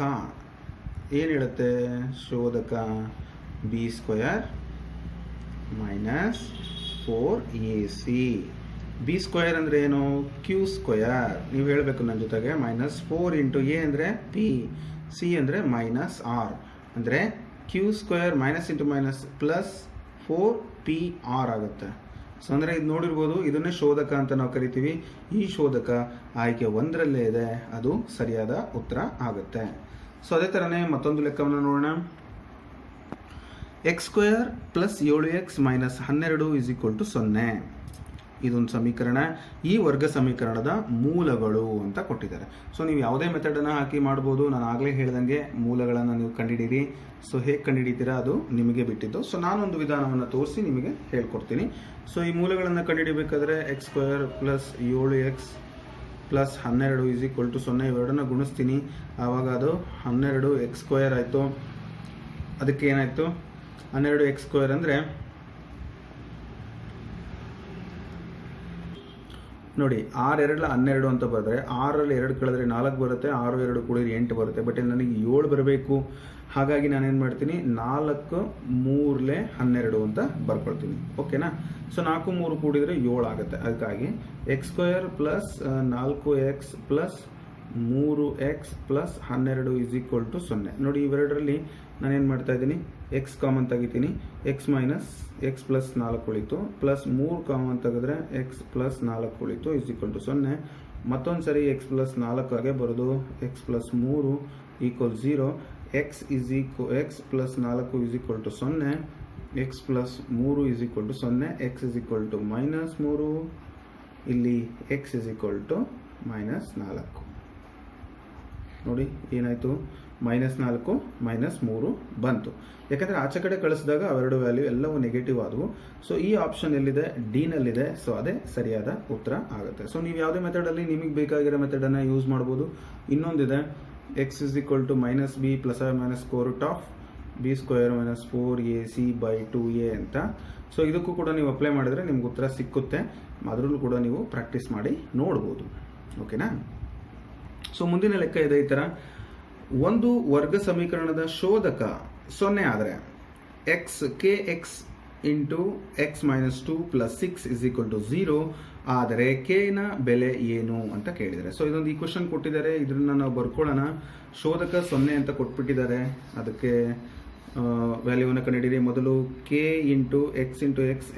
ಏನು ಹೇಳುತ್ತೆ, ಶೋಧಕ b² - 4ac. b² ಅಂದರೆ ಏನು, q². ನೀವು ಹೇಳಬೇಕು ನನ್ನ ಜೊತೆಗೆ. -4 × a ಅಂದರೆ p, c ಅಂದರೆ -r ಅಂದರೆ q² -4pr ಆಗುತ್ತೆ. ಸೊ ಅಂದರೆ ಇದು ನೋಡಿರ್ಬೋದು, ಇದನ್ನೇ ಶೋಧಕ ಅಂತ ನಾವು ಕರಿತೀವಿ. ಈ ಶೋಧಕ ಆಯ್ಕೆ 1ರಲ್ಲೇ ಇದೆ, ಅದು ಸರಿಯಾದ ಉತ್ತರ ಆಗುತ್ತೆ. ಸೊ ಅದೇ ಥರನೇ ಮತ್ತೊಂದು ಲೆಕ್ಕವನ್ನು ನೋಡೋಣ. x² + 7x - 12 = 0 ಇದೊಂದು ಸಮೀಕರಣ. ಈ ವರ್ಗ ಸಮೀಕರಣದ ಮೂಲಗಳು ಅಂತ ಕೊಟ್ಟಿದ್ದಾರೆ. ಸೊ ನೀವು ಯಾವುದೇ ಮೆಥಡನ್ನು ಹಾಕಿ ಮಾಡ್ಬೋದು. ನಾನು ಆಗಲೇ ಹೇಳ್ದಂಗೆ ಮೂಲಗಳನ್ನು ನೀವು ಕಂಡುಹಿಡೀರಿ. ಸೊ ಹೇಗೆ ಕಂಡುಹಿಡಿತೀರಾ ಅದು ನಿಮಗೆ ಬಿಟ್ಟಿದ್ದು. ಸೊ ನಾನೊಂದು ವಿಧಾನವನ್ನು ತೋರಿಸಿ ನಿಮಗೆ ಹೇಳ್ಕೊಡ್ತೀನಿ. ಸೊ ಈ ಮೂಲಗಳನ್ನು ಕಂಡುಹಿಡಿಬೇಕಾದ್ರೆ x² + 7x + 12 = 0 ಇವೆರಡನ್ನ ಗುಣಿಸ್ತೀನಿ. ಆವಾಗ ಅದು 12x² ಆಯಿತು. ಅದಕ್ಕೆ ಏನಾಯಿತು, 12x² ಅಂದರೆ ನೋಡಿ 6 2 12 ಅಂತ ಬರೆದ್ರೆ 6ರಲ್ಲಿ 2 ಕಳೆದ್ರೆ 4 ಬರುತ್ತೆ, 6 2 ಕೂಡಿದ್ರೆ 8 ಬರುತ್ತೆ. ಬಟ್ ನನಗೆ 7 ಬರಬೇಕು. ಹಾಗಾಗಿ ನಾನೇನು ಮಾಡ್ತೀನಿ, 4 3 12 ಅಂತ ಬರ್ಕೊಳ್ತೀನಿ. ಓಕೆನಾ. ಸೊ 4 3 ಕೂಡಿದರೆ 7 ಆಗುತ್ತೆ. ಅದಕ್ಕಾಗಿ x² + 4x + 3x + 12 = 0. ನೋಡಿ ಇವೆರಡರಲ್ಲಿ ನಾನೇನು ಮಾಡ್ತಾ ಇದ್ದೀನಿ, x ಕಾಮನ್ ತೆಗಿತೀನಿ, x + 4 ಉಳಿತು, ಪ್ಲಸ್ 3 ಕಾಮನ್ ತೆಗೆದ್ರೆ x + 4 ಉಳಿತು = 0. ಮತ್ತೊಂದು ಸರಿ x + 4 ಆಗೆ ಬರೋದು, x + 3 = 0. x + 4 = 0, x + 3 = 0, x -3, ಇಲ್ಲಿ x = -4 ನೋಡಿ ಏನಾಯಿತು, -4 -3 ಬಂತು. ಯಾಕಂದರೆ ಆಚೆ ಕಡೆ ಕಳಿಸಿದಾಗ ಅವೆರಡು ವ್ಯಾಲ್ಯೂ ಎಲ್ಲವೂ ನೆಗೆಟಿವ್ ಆದವು. ಸೊ ಈ ಆಪ್ಷನ್ ಎಲ್ಲಿದೆ, ಡಿನಲ್ಲಿದೆ. ಸೊ ಅದೇ ಸರಿಯಾದ ಉತ್ತರ ಆಗುತ್ತೆ. ಸೊ ನೀವು ಯಾವುದೇ ಮೆಥಡಲ್ಲಿ ನಿಮಗೆ ಬೇಕಾಗಿರೋ ಮೆಥಡನ್ನು ಯೂಸ್ ಮಾಡ್ಬೋದು. ಇನ್ನೊಂದಿದೆ x = -b ± (b² - 4ac/2a) ಅಂತ. ಸೊ ಇದಕ್ಕೂ ಕೂಡ ನೀವು ಅಪ್ಲೈ ಮಾಡಿದರೆ ನಿಮ್ಗೆ ಉತ್ತರ ಸಿಕ್ಕುತ್ತೆ. ಅದರಲ್ಲೂ ಕೂಡ ನೀವು ಪ್ರಾಕ್ಟೀಸ್ ಮಾಡಿ ನೋಡ್ಬೋದು. ಓಕೆನಾ? ಸೊ ಮುಂದಿನ ಲೆಕ್ಕ ಇದೆ ಈ ಥರ. ಒಂದು ವರ್ಗ ಸಮೀಕರಣದ ಶೋಧಕ 0 ಆದರೆ kx × x - 2 + 6 = 0 ಆದರೆ k ನ ಬೆಲೆ ಏನು ಅಂತ ಕೇಳಿದ್ದಾರೆ. ಸೊ ಇದೊಂದು ಈಕ್ವೇಷನ್ ಕೊಟ್ಟಿದ್ದಾರೆ, ಇದನ್ನ ನಾವು ಬರ್ಕೊಳ್ಳೋಣ. ಶೋಧಕ 0 ಅಂತ ಕೊಟ್ಬಿಟ್ಟಿದ್ದಾರೆ, ಅದಕ್ಕೆ ವ್ಯಾಲ್ಯೂವನ್ನು ಕಂಡುಹಿಡಿಯಿರಿ. ಮೊದಲು k × x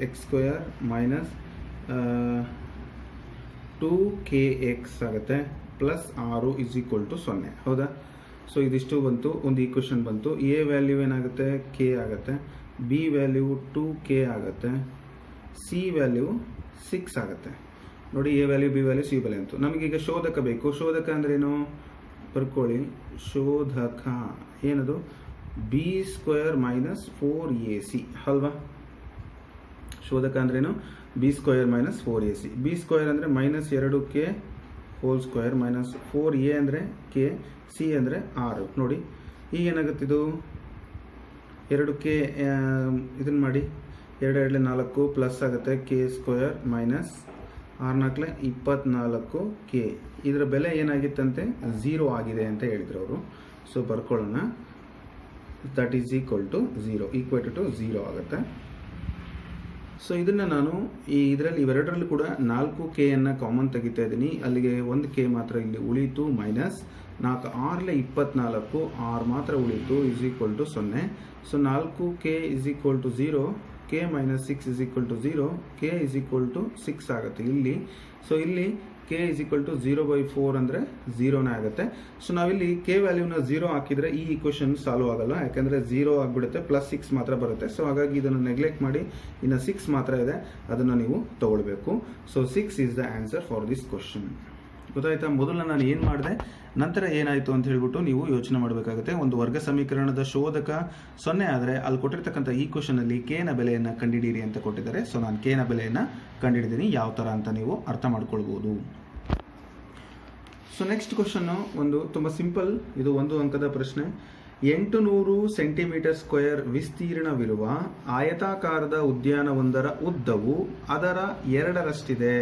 (x² - 2kx) ಆಗುತ್ತೆ, +6 = 0. ಹೌದಾ? ಸೊ ಇದಿಷ್ಟು ಬಂತು, ಒಂದು ಈಕ್ವೇಷನ್ ಬಂತು. a ವ್ಯಾಲ್ಯೂ ಏನಾಗುತ್ತೆ, k ಆಗುತ್ತೆ. b ವ್ಯಾಲ್ಯೂ 2k ಆಗುತ್ತೆ. c ವ್ಯಾಲ್ಯೂ 6 ಆಗುತ್ತೆ. ನೋಡಿ, a value, b value, c value ಅಂತು. ನಮಗೀಗ ಶೋಧಕ ಬೇಕು. ಶೋಧಕ ಅಂದ್ರೇನು ಬರ್ಕೊಳ್ಳಿ. ಶೋಧಕ ಏನದು, b² - 4ac ಅಲ್ವಾ? ಶೋಧಕ ಅಂದ್ರೇನು, b² - 4ac. b² ಅಂದರೆ -2k² - 4a ಅಂದರೆ k, c ಅಂದರೆ 6. ನೋಡಿ ಈಗ ಏನಾಗುತ್ತಿದ್ದು, 2k ಇದನ್ನು ಮಾಡಿ, 2 2 4 ಪ್ಲಸ್ ಆಗುತ್ತೆ k² - 6 24k. ಇದರ ಬೆಲೆ ಏನಾಗಿತ್ತಂತೆ, 0 ಆಗಿದೆ ಅಂತ ಹೇಳಿದ್ರು ಅವರು. ಸೊ ಬರ್ಕೊಳ್ಳೋಣ, that is equal to 0, equate to 0 ಆಗುತ್ತೆ. ಸೊ ಇದನ್ನು ನಾನು ಇದರಲ್ಲಿ ಇವೆರಡರಲ್ಲೂ ಕೂಡ 4k ಅನ್ನು ಕಾಮನ್ ತೆಗಿತಾ ಇದ್ದೀನಿ. ಅಲ್ಲಿಗೆ 1k ಮಾತ್ರ ಇಲ್ಲಿ ಉಳಿಯಿತು. -4 6 24, 6 ಮಾತ್ರ ಉಳಿಯಿತು, = 0. ಸೊ 4k = 0, k - 6 = 0, k = 6 ಆಗುತ್ತೆ ಇಲ್ಲಿ. ಸೊ ಇಲ್ಲಿ k = 0/4 ಅಂದರೆ 0ನೇ ಆಗುತ್ತೆ. ಸೊ ನಾವಿಲ್ಲಿ k ವ್ಯಾಲ್ಯೂನ 0 ಹಾಕಿದರೆ ಈ ಈಕ್ವೇಷನ್ ಸಾಲ್ವ್ ಆಗಲ್ಲ, ಯಾಕಂದರೆ 0 ಆಗಿಬಿಡುತ್ತೆ, +6 ಮಾತ್ರ ಬರುತ್ತೆ. ಸೊ ಹಾಗಾಗಿ ಇದನ್ನು ನೆಗ್ಲೆಕ್ಟ್ ಮಾಡಿ, ಇನ್ನು 6 ಮಾತ್ರ ಇದೆ, ಅದನ್ನು ನೀವು ತಗೊಳ್ಬೇಕು. So 6 is the answer for this question. ಗೊತ್ತಾಯ್ತಾ? ಮೊದಲು ನಾನು ಏನು ಮಾಡಿದೆ, ನಂತರ ಏನಾಯಿತು ಅಂತ ಹೇಳ್ಬಿಟ್ಟು ನೀವು ಯೋಚನೆ ಮಾಡಬೇಕಾಗುತ್ತೆ. ಒಂದು ವರ್ಗ ಸಮೀಕರಣದ ಶೋಧಕ 0 ಆದರೆ ಅಲ್ಲಿ ಕೊಟ್ಟಿರ್ತಕ್ಕಂಥ ಈ ಕ್ವಶನಲ್ಲಿ k ನ ಬೆಲೆಯನ್ನು ಕಂಡುಹಿಡಿಯಿರಿ ಅಂತ ಕೊಟ್ಟಿದ್ದಾರೆ. ಸೊ ನಾನು k ನ ಬೆಲೆಯನ್ನು ಕಂಡುಹಿಡಿದೀನಿ, ಯಾವ ಥರ ಅಂತ ನೀವು ಅರ್ಥ ಮಾಡ್ಕೊಳ್ಬೋದು. ಸೊ ನೆಕ್ಸ್ಟ್ ಕ್ವಶನ್ನು ಒಂದು ತುಂಬ ಸಿಂಪಲ್, ಇದು 1 ಅಂಕದ ಪ್ರಶ್ನೆ. 800 cm² ವಿಸ್ತೀರ್ಣವಿರುವ ಆಯತಾಕಾರದ ಉದ್ಯಾನವೊಂದರ ಉದ್ದವು ಅದರ 2ರಷ್ಟಿದೆ.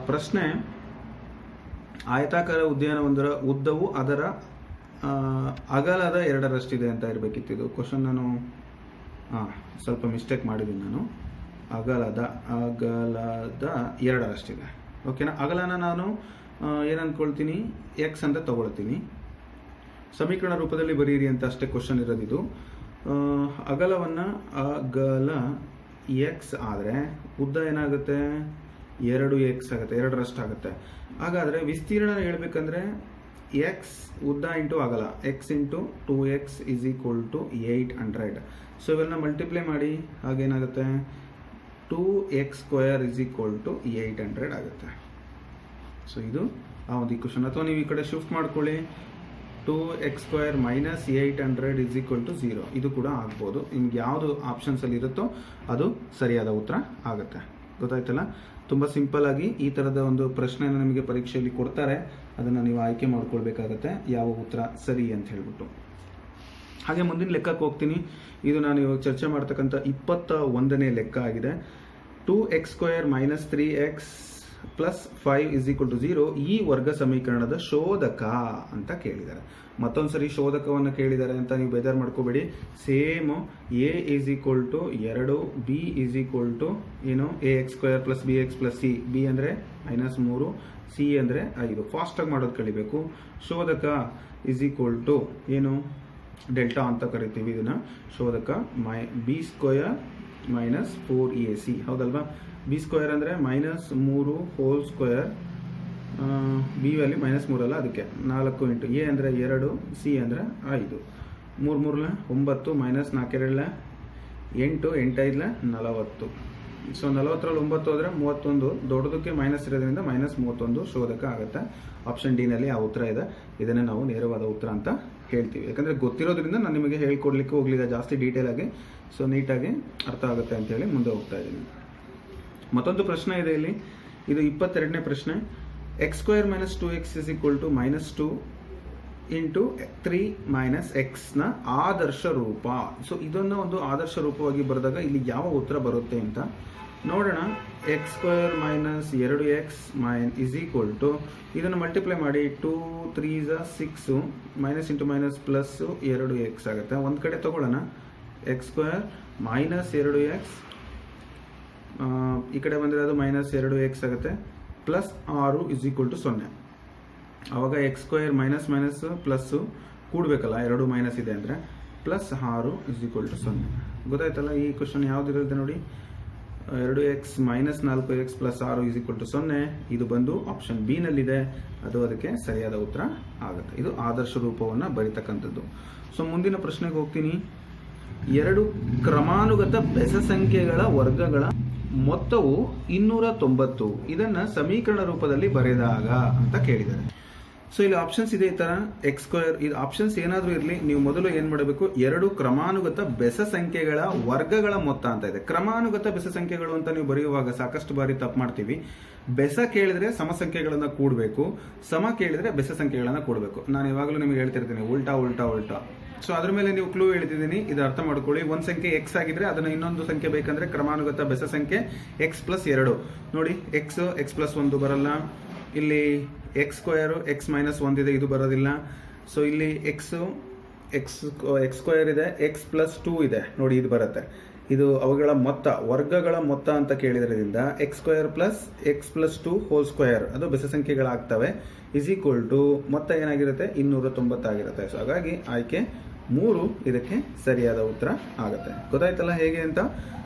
ಪ್ರಶ್ನೆ, ಆಯತಾಕಾರ ಉದ್ಯಾನವೊಂದರ ಉದ್ದವು ಅದರ ಅಗಲದ 2ರಷ್ಟಿದೆ ಅಂತ ಇರಬೇಕಿತ್ತು. ಇದು ಕ್ವಶನ್ ನಾನು ಸ್ವಲ್ಪ ಮಿಸ್ಟೇಕ್ ಮಾಡಿದ್ದೀನಿ. ನಾನು ಅಗಲದ 2ರಷ್ಟಿದೆ. ಓಕೆನಾ? ಅಗಲನ ನಾನು ಏನು ಅಂದ್ಕೊಳ್ತೀನಿ, x ಅಂತ ತಗೊಳ್ತೀನಿ. ಸಮೀಕರಣ ರೂಪದಲ್ಲಿ ಬರೀರಿ ಅಂತ ಅಷ್ಟೇ ಕ್ವಶನ್ ಇರೋದಿದು. ಅಗಲವನ್ನು ಅಗಲ x ಆದರೆ ಉದ್ದ ಏನಾಗುತ್ತೆ, 2x ಆಗುತ್ತೆ, 2ರಷ್ಟು ಆಗುತ್ತೆ. ಹಾಗಾದರೆ ವಿಸ್ತೀರ್ಣ ಹೇಳ್ಬೇಕಂದ್ರೆ x ಉದ್ದ ಇಂಟು ಅಗಲ, x × 2x = 800. ಸೊ ಇವೆಲ್ಲ ಮಲ್ಟಿಪ್ಲೈ ಮಾಡಿ, ಹಾಗೇನಾಗುತ್ತೆ, 2x² = 800 ಆಗುತ್ತೆ. ಸೊ ಇದು ಆ ಒಂದು ಈಕ್ವೇಷನ್. ಅಥವಾ ನೀವು ಈ ಕಡೆ ಶಿಫ್ಟ್ ಮಾಡ್ಕೊಳ್ಳಿ, 2x² - 800 = 0. ಇದು ಕೂಡ ಆಗ್ಬೋದು. ನಿಮ್ಗೆ ಯಾವುದು ಆಪ್ಷನ್ಸಲ್ಲಿ ಇರುತ್ತೋ ಅದು ಸರಿಯಾದ ಉತ್ತರ ಆಗುತ್ತೆ. ಗೊತ್ತಾಯ್ತಲ್ಲ? ತುಂಬ ಸಿಂಪಲ್ ಆಗಿ ಈ ಥರದ ಒಂದು ಪ್ರಶ್ನೆಯನ್ನು ನಿಮಗೆ ಪರೀಕ್ಷೆಯಲ್ಲಿ ಕೊಡ್ತಾರೆ, ಅದನ್ನು ನೀವು ಆಯ್ಕೆ ಮಾಡ್ಕೊಳ್ಬೇಕಾಗತ್ತೆ, ಯಾವ ಉತ್ತರ ಸರಿ ಅಂತ ಹೇಳ್ಬಿಟ್ಟು. ಹಾಗೆ ಮುಂದಿನ ಲೆಕ್ಕಕ್ಕೆ ಹೋಗ್ತೀನಿ. ಇದು ನಾನು ಇವಾಗ ಚರ್ಚೆ ಮಾಡ್ತಕ್ಕಂಥ 21ನೇ ಲೆಕ್ಕ ಆಗಿದೆ. 2x² - 3x + 5 = 0 ಈ ವರ್ಗ ಸಮೀಕರಣದ ಶೋಧಕ ಅಂತ ಕೇಳಿದ್ದಾರೆ. ಮತ್ತೊಂದು ಸರಿ ಶೋಧಕವನ್ನು ಕೇಳಿದ್ದಾರೆ ಅಂತ ನೀವು ಬೇಜಾರು ಮಾಡ್ಕೋಬೇಡಿ. ಸೇಮ್ a = 2, b ಏನು, ax² + bx + c. b ಅಂದರೆ -3, c ಅಂದರೆ 5. ಫಾಸ್ಟಾಗಿ ಮಾಡೋದು ಕಲಿಬೇಕು. ಶೋಧಕ = ಏನು, ಡೆಲ್ಟಾ ಅಂತ ಕರಿತೀವಿ ಇದನ್ನು. ಶೋಧಕ b² - 4ac. ಹೌದಲ್ವಾ? b² ಅಂದರೆ -3² b ವ್ಯಾಲ್ಯೂ -3 ಅಲ್ಲ, ಅದಕ್ಕೆ 4 × a ಅಂದರೆ 2, c ಅಂದರೆ 5. 3 3 9, -4 2 8, 8 5 40. ಸೊ 40ರಲ್ಲಿ 9 ಹೋದರೆ 31, ದೊಡ್ಡದಕ್ಕೆ ಮೈನಸ್ ಇರೋದ್ರಿಂದ -31 ಶೋಧಕ ಆಗುತ್ತೆ. ಆಪ್ಷನ್ ಡಿ ನಲ್ಲಿ ಆ ಉತ್ತರ ಇದೆ. ಇದನ್ನೇ ನಾವು ನೇರವಾದ ಉತ್ತರ ಅಂತ ಹೇಳ್ತೀವಿ. ಯಾಕಂದರೆ ಗೊತ್ತಿರೋದ್ರಿಂದ ನಾನು ನಿಮಗೆ ಹೇಳ್ಕೊಡ್ಲಿಕ್ಕೆ ಹೋಗಲಿಲ್ಲ ಜಾಸ್ತಿ ಡೀಟೇಲ್ ಆಗಿ. ಸೊ ನೀಟಾಗಿ ಅರ್ಥ ಆಗುತ್ತೆ ಅಂತೇಳಿ ಮುಂದೆ ಹೋಗ್ತಾ ಇದ್ದೀನಿ. ಮತ್ತೊಂದು ಪ್ರಶ್ನೆ ಇದೆ ಇಲ್ಲಿ, ಇದು 22ನೇ ಪ್ರಶ್ನೆ. x² - 2x -2 ಇಂಟು 3 - x ನ ಆದರ್ಶ ರೂಪ. ಸೊ ಇದನ್ನು ಒಂದು ಆದರ್ಶ ರೂಪವಾಗಿ ಬರೆದಾಗ ಇಲ್ಲಿ ಯಾವ ಉತ್ತರ ಬರುತ್ತೆ ಅಂತ ನೋಡೋಣ. x² - 2x ಇದನ್ನು ಮಲ್ಟಿಪ್ಲೈ ಮಾಡಿ 2 3 6 minus into minus plus 2x ಆಗುತ್ತೆ. ಒಂದು ಕಡೆ ತಗೊಳ್ಳೋಣ, x² - 2x ಈ ಕಡೆ ಬಂದರೆ ಅದು -2x ಆಗುತ್ತೆ, ಪ್ಲಸ್ 6 = 0. ಆವಾಗ x² ಮೈನಸ್ ಪ್ಲಸ್ ಕೂಡಬೇಕಲ್ಲ, 2 ಮೈನಸ್ ಇದೆ ಅಂದರೆ, ಪ್ಲಸ್ 6 = 0. ಗೊತ್ತಾಯ್ತಲ್ಲ ಈ ಕ್ವಶನ್ ಯಾವುದಿರುತ್ತೆ ನೋಡಿ. 2x - 4x plus 6 = 0. ಇದು ಬಂದು ಆಪ್ಷನ್ ಬಿ ನಲ್ಲಿದೆ. ಅದು ಅದಕ್ಕೆ ಸರಿಯಾದ ಉತ್ತರ ಆಗುತ್ತೆ. ಇದು ಆದರ್ಶ ರೂಪವನ್ನು ಬರೀತಕ್ಕಂಥದ್ದು. ಸೊ ಮುಂದಿನ ಪ್ರಶ್ನೆಗೆ ಹೋಗ್ತೀನಿ. 2 ಕ್ರಮಾನುಗತ ಬೆಸ ಸಂಖ್ಯೆಗಳ ವರ್ಗಗಳ ಮೊತ್ತವು 290. ಇದನ್ನ ಸಮೀಕರಣ ರೂಪದಲ್ಲಿ ಬರೆದಾಗ ಅಂತ ಕೇಳಿದ್ದಾರೆ. ಸೊ ಇಲ್ಲಿ ಆಪ್ಷನ್ಸ್ ಇದೆ ಈ ತರ. x², ಇದು ಆಪ್ಷನ್ಸ್ ಏನಾದರೂ ಇರಲಿ, ನೀವು ಮೊದಲು ಏನ್ ಮಾಡಬೇಕು, 2 ಕ್ರಮಾನುಗತ ಬೆಸ ಸಂಖ್ಯೆಗಳ ವರ್ಗಗಳ ಮೊತ್ತ ಅಂತ ಇದೆ. ಕ್ರಮಾನುಗತ ಬೆಸ ಸಂಖ್ಯೆಗಳು ಅಂತ ನೀವು ಬರೆಯುವಾಗ ಸಾಕಷ್ಟು ಬಾರಿ ತಪ್ಪು ಮಾಡ್ತೀವಿ. ಬೆಸ ಕೇಳಿದ್ರೆ ಸಮ ಸಂಖ್ಯೆಗಳನ್ನ ಕೂಡಬೇಕು, ಸಮ ಕೇಳಿದ್ರೆ ಬೆಸ ಸಂಖ್ಯೆಗಳನ್ನ ಕೂಡಬೇಕು. ನಾನು ಇವಾಗಲೂ ನಿಮಗೆ ಹೇಳ್ತಿರ್ತೀನಿ ಉಲ್ಟಾ ಉಲ್ಟಾ ಉಲ್ಟಾ. ಸೊ ಅದ್ರ ಮೇಲೆ ನೀವು ಕ್ಲೂ ಹೇಳ್ತಿದ್ದೀನಿ, ಇದು ಅರ್ಥ ಮಾಡ್ಕೊಳ್ಳಿ. ಒಂದು ಸಂಖ್ಯೆ x ಆಗಿದ್ರೆ ಅದನ್ನ ಇನ್ನೊಂದು ಸಂಖ್ಯೆ ಬೇಕಂದ್ರೆ ಕ್ರಮಾನುಗತ ಬೆಸ ಸಂಖ್ಯೆ x+2 ನೋಡಿ. x+1 ಬರಲ್ಲ. ಇಲ್ಲಿ x² x - 1 ಇದೆ, ಇದು ಬರೋದಿಲ್ಲ. ಸೊ ಇಲ್ಲಿ x² ಇದೆ, x+2 ಇದೆ ನೋಡಿ, ಇದು ಬರುತ್ತೆ. ಇದು ಅವುಗಳ ಮೊತ್ತ, ವರ್ಗಗಳ ಮೊತ್ತ ಅಂತ ಕೇಳಿದ್ರಿಂದ x² + x+2 ಹೋಲ್ ಸ್ಕ್ವೇರ್ ಅದು ಬೆಸ ಸಂಖ್ಯೆಗಳಾಗ್ತವೆ. ಮೊತ್ತ ಏನಾಗಿರುತ್ತೆ, 290 ಆಗಿರುತ್ತೆ. ಸೊ ಹಾಗಾಗಿ ಆಯ್ಕೆ 3 ಇದಕ್ಕೆ ಸರಿಯಾದ ಉತ್ತರ ಆಗುತ್ತೆ. ಗೊತ್ತಾಯ್ತಲ್ಲ ಹೇಗೆ ಅಂತ.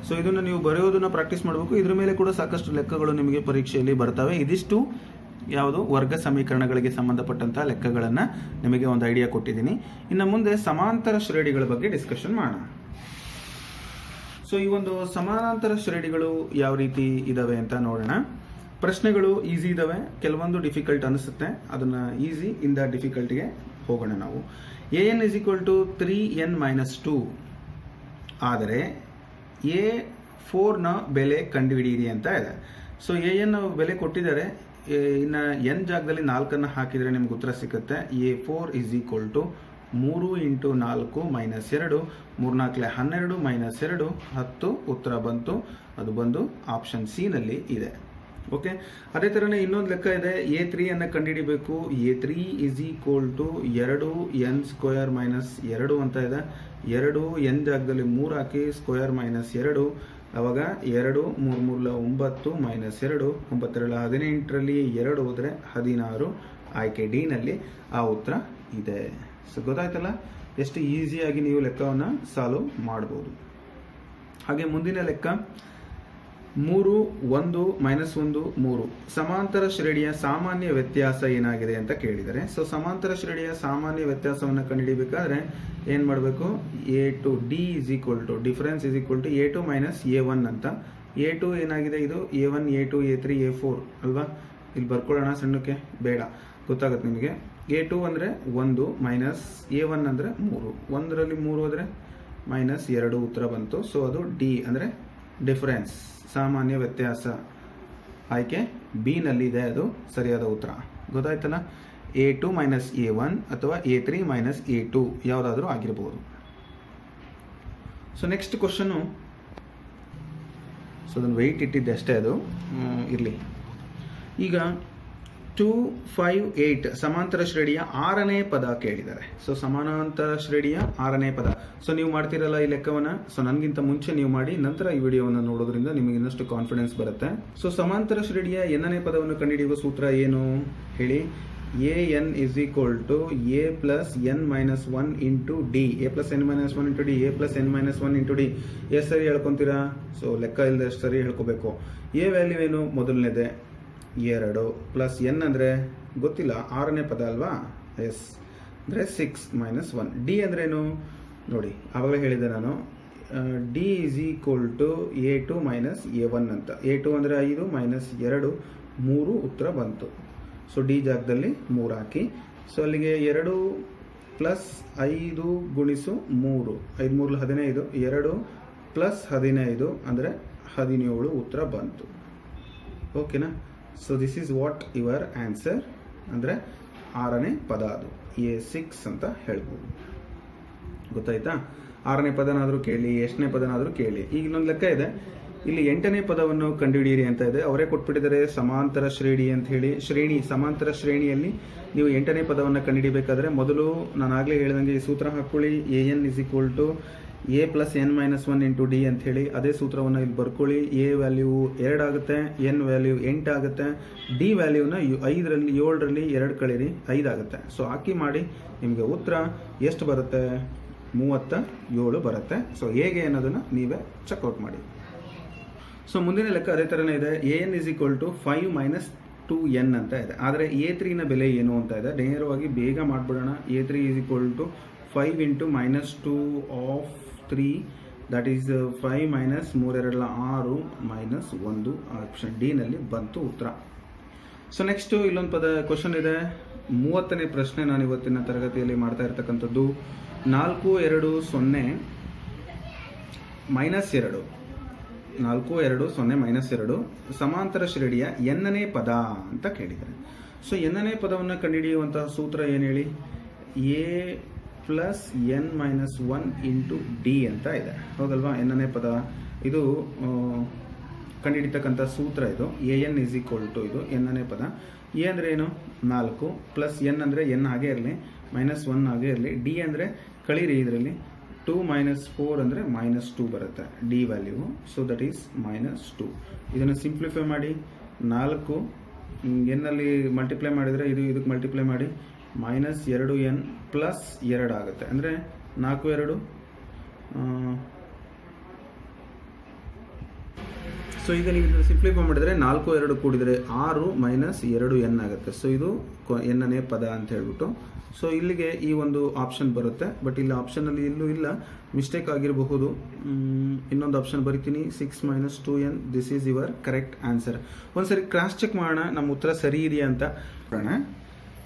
ಸೊ ಇದನ್ನು ನೀವು ಬರೆಯೋದನ್ನ ಪ್ರಾಕ್ಟೀಸ್ ಮಾಡಬೇಕು. ಇದ್ರ ಮೇಲೆ ಕೂಡ ಸಾಕಷ್ಟು ಲೆಕ್ಕಗಳು ನಿಮಗೆ ಪರೀಕ್ಷೆಯಲ್ಲಿ ಬರ್ತವೆ. ಇದಿಷ್ಟು ಯಾವುದು ವರ್ಗ ಸಮೀಕರಣಗಳಿಗೆ ಸಂಬಂಧಪಟ್ಟಂತಹ ಲೆಕ್ಕಗಳನ್ನು ನಿಮಗೆ ಒಂದು ಐಡಿಯಾ ಕೊಟ್ಟಿದ್ದೀನಿ. ಇನ್ನು ಮುಂದೆ ಸಮಾಂತರ ಶ್ರೇಣಿಗಳ ಬಗ್ಗೆ ಡಿಸ್ಕಷನ್ ಮಾಡೋಣ. ಸೊ ಈ ಒಂದು ಸಮಾನಾಂತರ ಶ್ರೇಣಿಗಳು ಯಾವ ರೀತಿ ಇದಾವೆ ಅಂತ ನೋಡೋಣ. ಪ್ರಶ್ನೆಗಳು ಈಸಿ ಇದಾವೆ, ಕೆಲವೊಂದು ಡಿಫಿಕಲ್ಟ್ ಅನಿಸುತ್ತೆ. ಅದನ್ನ ಈಸಿ ಇಂದ ಡಿಫಿಕಲ್ಟ್ಗೆ ಹೋಗೋಣ ನಾವು. an = 3n - 2 ಆದರೆ a4 ನ ಬೆಲೆ ಕಂಡುಹಿಡಿಯಿರಿ ಅಂತ ಇದೆ. ಸೊ an ಬೆಲೆ ಕೊಟ್ಟಿದ್ದಾರೆ. ಇನ್ನು n ಜಾಗದಲ್ಲಿ 4 ಹಾಕಿದರೆ ನಿಮ್ಗೆ ಉತ್ತರ ಸಿಗುತ್ತೆ. a4 = 3 × 4 - 2 3 4 12 -2 10 ಉತ್ತರ ಬಂತು. ಅದು ಬಂದು ಆಪ್ಷನ್ ಸಿ ನಲ್ಲಿ ಇದೆ. ಓಕೆ, ಅದೇ ಥರನೇ ಇನ್ನೊಂದು ಲೆಕ್ಕ ಇದೆ. a3 ಅನ್ನು ಕಂಡುಹಿಡಿಬೇಕು. a3 = 2n² - 2 ಅಂತ ಇದೆ. 2 n ಜಾಗದಲ್ಲಿ 3 ಹಾಕಿ ಸ್ಕ್ವೇರ್ -2, ಅವಾಗ 2 3 3 9 -2 9 18ರಲ್ಲಿ 2 ಹೋದರೆ 16. ಆಯ್ಕೆ ಡಿ ನಲ್ಲಿ ಆ ಉತ್ತರ ಇದೆ. ಸೊ ಗೊತ್ತಾಯ್ತಲ್ಲ ಎಷ್ಟು ಈಸಿಯಾಗಿ ನೀವು ಲೆಕ್ಕವನ್ನು ಸಾಲ್ವ್ ಮಾಡಬಹುದು. ಹಾಗೆ ಮುಂದಿನ ಲೆಕ್ಕ 3 1 -1 3 ಸಮಾಂತರ ಶ್ರೇಣಿಯ ಸಾಮಾನ್ಯ ವ್ಯತ್ಯಾಸ ಏನಾಗಿದೆ ಅಂತ ಕೇಳಿದರೆ. ಸೊ ಸಮಾಂತರ ಶ್ರೇಣಿಯ ಸಾಮಾನ್ಯ ವ್ಯತ್ಯಾಸವನ್ನು ಕಂಡುಹಿಡಿಯಬೇಕಾದ್ರೆ ಏನು ಮಾಡಬೇಕು, a to d difference a2 - a1 ಅಂತ. a2 ಏನಾಗಿದೆ, ಇದು a1 a2 a3 a4 ಅಲ್ವಾ. ಇಲ್ಲಿ ಬರ್ಕೊಳ್ಳೋಣ ಸಣ್ಣಕ್ಕೆ, ಬೇಡ ಗೊತ್ತಾಗುತ್ತೆ ನಿಮಗೆ. a2 ಅಂದರೆ 1 ಮೈನಸ್ a1 ಅಂದರೆ 3, 1ರಲ್ಲಿ 3 ಹೋದರೆ -2 ಉತ್ತರ ಬಂತು. ಸೊ ಅದು ಡಿ ಅಂದರೆ ಡಿಫರೆನ್ಸ್, ಸಾಮಾನ್ಯ ವ್ಯತ್ಯಾಸ. ಆಯ್ಕೆ ಬಿ ನಲ್ಲಿ ಇದೆ, ಅದು ಸರಿಯಾದ ಉತ್ತರ. ಗೊತ್ತಾಯ್ತಲ್ಲ. a2 - a1 ಅಥವಾ a3 - a2 ಯಾವುದಾದ್ರೂ ಆಗಿರಬಹುದು. ಸೊ ನೆಕ್ಸ್ಟ್ ಕ್ವಶನ್ನು, ಸೊ ಅದನ್ನು ವೆಯ್ಟ್ ಇಟ್ಟಿದ್ದೆ ಅಷ್ಟೇ, ಅದು ಇರಲಿ. ಈಗ 2 5 8 ಸಮಾಂತರ ಶ್ರೇಣಿಯ 6ನೇ ಪದ ಕೇಳಿದ್ದಾರೆ. ಸೊ ಸಮಾನಾಂತರ ಶ್ರೇಣಿಯ 6ನೇ ಪದ. ಸೊ ನೀವು ಮಾಡ್ತಿರಲ್ಲ ಈ ಲೆಕ್ಕವನ್ನ. ಸೊ ನನಗಿಂತ ಮುಂಚೆ ನೀವು ಮಾಡಿ, ನಂತರ ಈ ವಿಡಿಯೋವನ್ನು ನೋಡೋದ್ರಿಂದ ನಿಮಗೆ ಇನ್ನಷ್ಟು ಕಾನ್ಫಿಡೆನ್ಸ್ ಬರುತ್ತೆ. ಸೊ ಸಮಾಂತರ ಶ್ರೇಣಿಯ nನೇ ಪದವನ್ನು ಕಂಡುಹಿಡಿಯುವ ಸೂತ್ರ ಏನು ಹೇಳಿ. an = a + n - 1 × d. a + n - 1 × d, a + n - 1 × d. ಎಷ್ಟು ಸರಿ ಹೇಳ್ಕೊಂತೀರಾ? ಸೊ ಲೆಕ್ಕ ಇಲ್ಲದೆ ಎಷ್ಟು ಸರಿ ಹೇಳ್ಕೋಬೇಕು. a ವ್ಯಾಲ್ಯೂ ಏನು, ಮೊದಲನೇದೇ 2 ಪ್ಲಸ್ n ಅಂದರೆ ಗೊತ್ತಿಲ್ಲ, 6ನೇ ಪದ ಅಲ್ವಾ. ಎಸ್ ಅಂದರೆ 6 - 1. ಡಿ ಅಂದ್ರೇನು ನೋಡಿ, ಆವಾಗಲೇ ಹೇಳಿದ್ದೆ ನಾನು, D is equal to A2 minus A1 ಅಂತ. A2 ಅಂದರೆ 5 ಮೈನಸ್ 2 3 ಉತ್ತರ ಬಂತು. ಸೊ ಡಿ ಜಾಗದಲ್ಲಿ 3 ಹಾಕಿ. ಸೊ ಅಲ್ಲಿಗೆ 2 ಪ್ಲಸ್ 5 ಗುಣಿಸು 3 5 3 15 2 ಪ್ಲಸ್ 15 ಅಂದರೆ 17 ಉತ್ತರ ಬಂತು. ಓಕೆನಾ? So this is what your answer. ಅಂದರೆ 6ನೇ ಪದ ಅದು A6 ಅಂತ ಹೇಳ್ಬೋದು. ಗೊತ್ತಾಯ್ತಾ? 6ನೇ ಪದನಾದರೂ ಕೇಳಿ, ಎಷ್ಟನೇ ಪದನಾದರೂ ಕೇಳಿ. ಈಗ ಇನ್ನೊಂದು ಲೆಕ್ಕ ಇದೆ, ಇಲ್ಲಿ 8ನೇ ಪದವನ್ನು ಕಂಡುಹಿಡಿಯಿರಿ ಅಂತ ಇದೆ. ಅವರೇ ಕೊಟ್ಬಿಟ್ಟಿದ್ದಾರೆ ಸಮಾಂತರ ಶ್ರೇಣಿ ಅಂತ ಹೇಳಿ. ಸಮಾಂತರ ಶ್ರೇಣಿಯಲ್ಲಿ ನೀವು 8ನೇ ಪದವನ್ನು ಕಂಡುಹಿಡಿಬೇಕಾದ್ರೆ ಮೊದಲು ನಾನು ಆಗಲೇ ಹೇಳಿದಂಗೆ ಈ ಸೂತ್ರ ಹಾಕ್ಕೊಳ್ಳಿ. AN is equal to A plus N minus 1 into D ಅಂತ ಹೇಳಿ. ಅದೇ ಸೂತ್ರವನ್ನು ಇಲ್ಲಿ ಬರ್ಕೊಳ್ಳಿ. A ವ್ಯಾಲ್ಯೂ 2 ಆಗುತ್ತೆ, N ವ್ಯಾಲ್ಯೂ 8 ಆಗುತ್ತೆ, ಡಿ ವ್ಯಾಲ್ಯೂನ 5ರಲ್ಲಿ 7ರಲ್ಲಿ 2 ಕಳೀರಿ 5 ಆಗುತ್ತೆ. ಸೊ ಹಾಕಿ ಮಾಡಿ, ನಿಮಗೆ ಉತ್ತರ ಎಷ್ಟು ಬರುತ್ತೆ? 37 ಬರುತ್ತೆ. ಸೊ ಹೇಗೆ ಅನ್ನೋದನ್ನು ನೀವೇ ಚೆಕ್ಔಟ್ ಮಾಡಿ. ಸೊ ಮುಂದಿನ ಲೆಕ್ಕ ಅದೇ ಥರನೇ ಇದೆ. AN is equal to 5 minus 2N ಅಂತ ಇದೆ. ಆದರೆ A3ನ ಬೆಲೆ ಏನು ಅಂತ ಇದೆ. ನೇರವಾಗಿ ಬೇಗ ಮಾಡಿಬಿಡೋಣ. A3 is equal to 5 into minus 2 of 3, that is 5 minus 3 2 6 minus 1. Option ಡಿನಲ್ಲಿ ಬಂತು ಉತ್ತರ. ಸೊ ನೆಕ್ಸ್ಟು ಇಲ್ಲೊಂದು ಕ್ವಶನ್ ಇದೆ. 30ನೇ ಪ್ರಶ್ನೆ ನಾನು ಇವತ್ತಿನ ತರಗತಿಯಲ್ಲಿ ಮಾಡ್ತಾ ಇರ್ತಕ್ಕಂಥದ್ದು. 4 2 0 ಮೈನಸ್ 2 4 2 0 ಮೈನಸ್ 2 ಸಮಾಂತರ ಶ್ರೇಣಿಯ ಎನ್ನನೇ ಪದ ಅಂತ ಕೇಳಿದ್ದಾರೆ. ಸೊ ಎನ್ನನೇ ಪದವನ್ನು ಕಂಡುಹಿಡಿಯುವಂತಹ ಸೂತ್ರ ಏನು ಹೇಳಿ? A plus N minus 1 into D ಅಂತ ಇದೆ. ಹೌದಲ್ವಾ? ಎನ್ನನೇ ಪದ ಇದು ಕಂಡುಹಿಡಿತಕ್ಕಂಥ ಸೂತ್ರ ಇದು. AN ಇಸ್ ಈಕ್ವಲ್ ಟು ಇದು ಎನ್ನನೇ ಪದ. A ಅಂದರೆ ಏನು? 4 ಪ್ಲಸ್ N ಅಂದರೆ N ಹಾಗೆ ಇರಲಿ, ಮೈನಸ್ 1 ಹಾಗೆ ಇರಲಿ, ಡಿ ಅಂದರೆ ಕಳೀರಿ ಇದರಲ್ಲಿ 2 ಮೈನಸ್ 4 ಅಂದರೆ ಮೈನಸ್ 2 ಬರುತ್ತೆ D value. So that is minus 2. ಇದನ್ನು ಸಿಂಪ್ಲಿಫೈ ಮಾಡಿ. 4 ಎನ್ನಲ್ಲಿ ಮಲ್ಟಿಪ್ಲೈ ಮಾಡಿದರೆ ಇದಕ್ಕೆ ಮಲ್ಟಿಪ್ಲೈ ಮಾಡಿ ಮೈನಸ್ 2N ಪ್ಲಸ್ 2 ಆಗುತ್ತೆ. ಅಂದರೆ 4 2. ಸೊ ಈಗ ನೀವು ಇದನ್ನು ಸಿಂಪ್ಲಿಫೈ ಮಾಡಿದರೆ 4 2 ಕೂಡಿದರೆ 6 ಮೈನಸ್ 2N ಆಗುತ್ತೆ. ಸೊ ಇದು ಎನ್ನನೇ ಪದ ಅಂತ ಹೇಳ್ಬಿಟ್ಟು. ಸೊ ಇಲ್ಲಿಗೆ ಈ ಒಂದು ಆಪ್ಷನ್ ಬರುತ್ತೆ. ಬಟ್ ಇಲ್ಲಿ ಆಪ್ಷನಲ್ಲಿ ಎಲ್ಲೂ ಇಲ್ಲ, ಮಿಸ್ಟೇಕ್ ಆಗಿರಬಹುದು. ಇನ್ನೊಂದು ಆಪ್ಷನ್ ಬರಿತೀನಿ, 6 minus 2N. This is your correct answer. ಒಂದ್ಸರಿ ಕ್ರಾಸ್ ಚೆಕ್ ಮಾಡೋಣ ನಮ್ಮ ಉತ್ತರ ಸರಿ ಇದೆಯಾ ಅಂತ.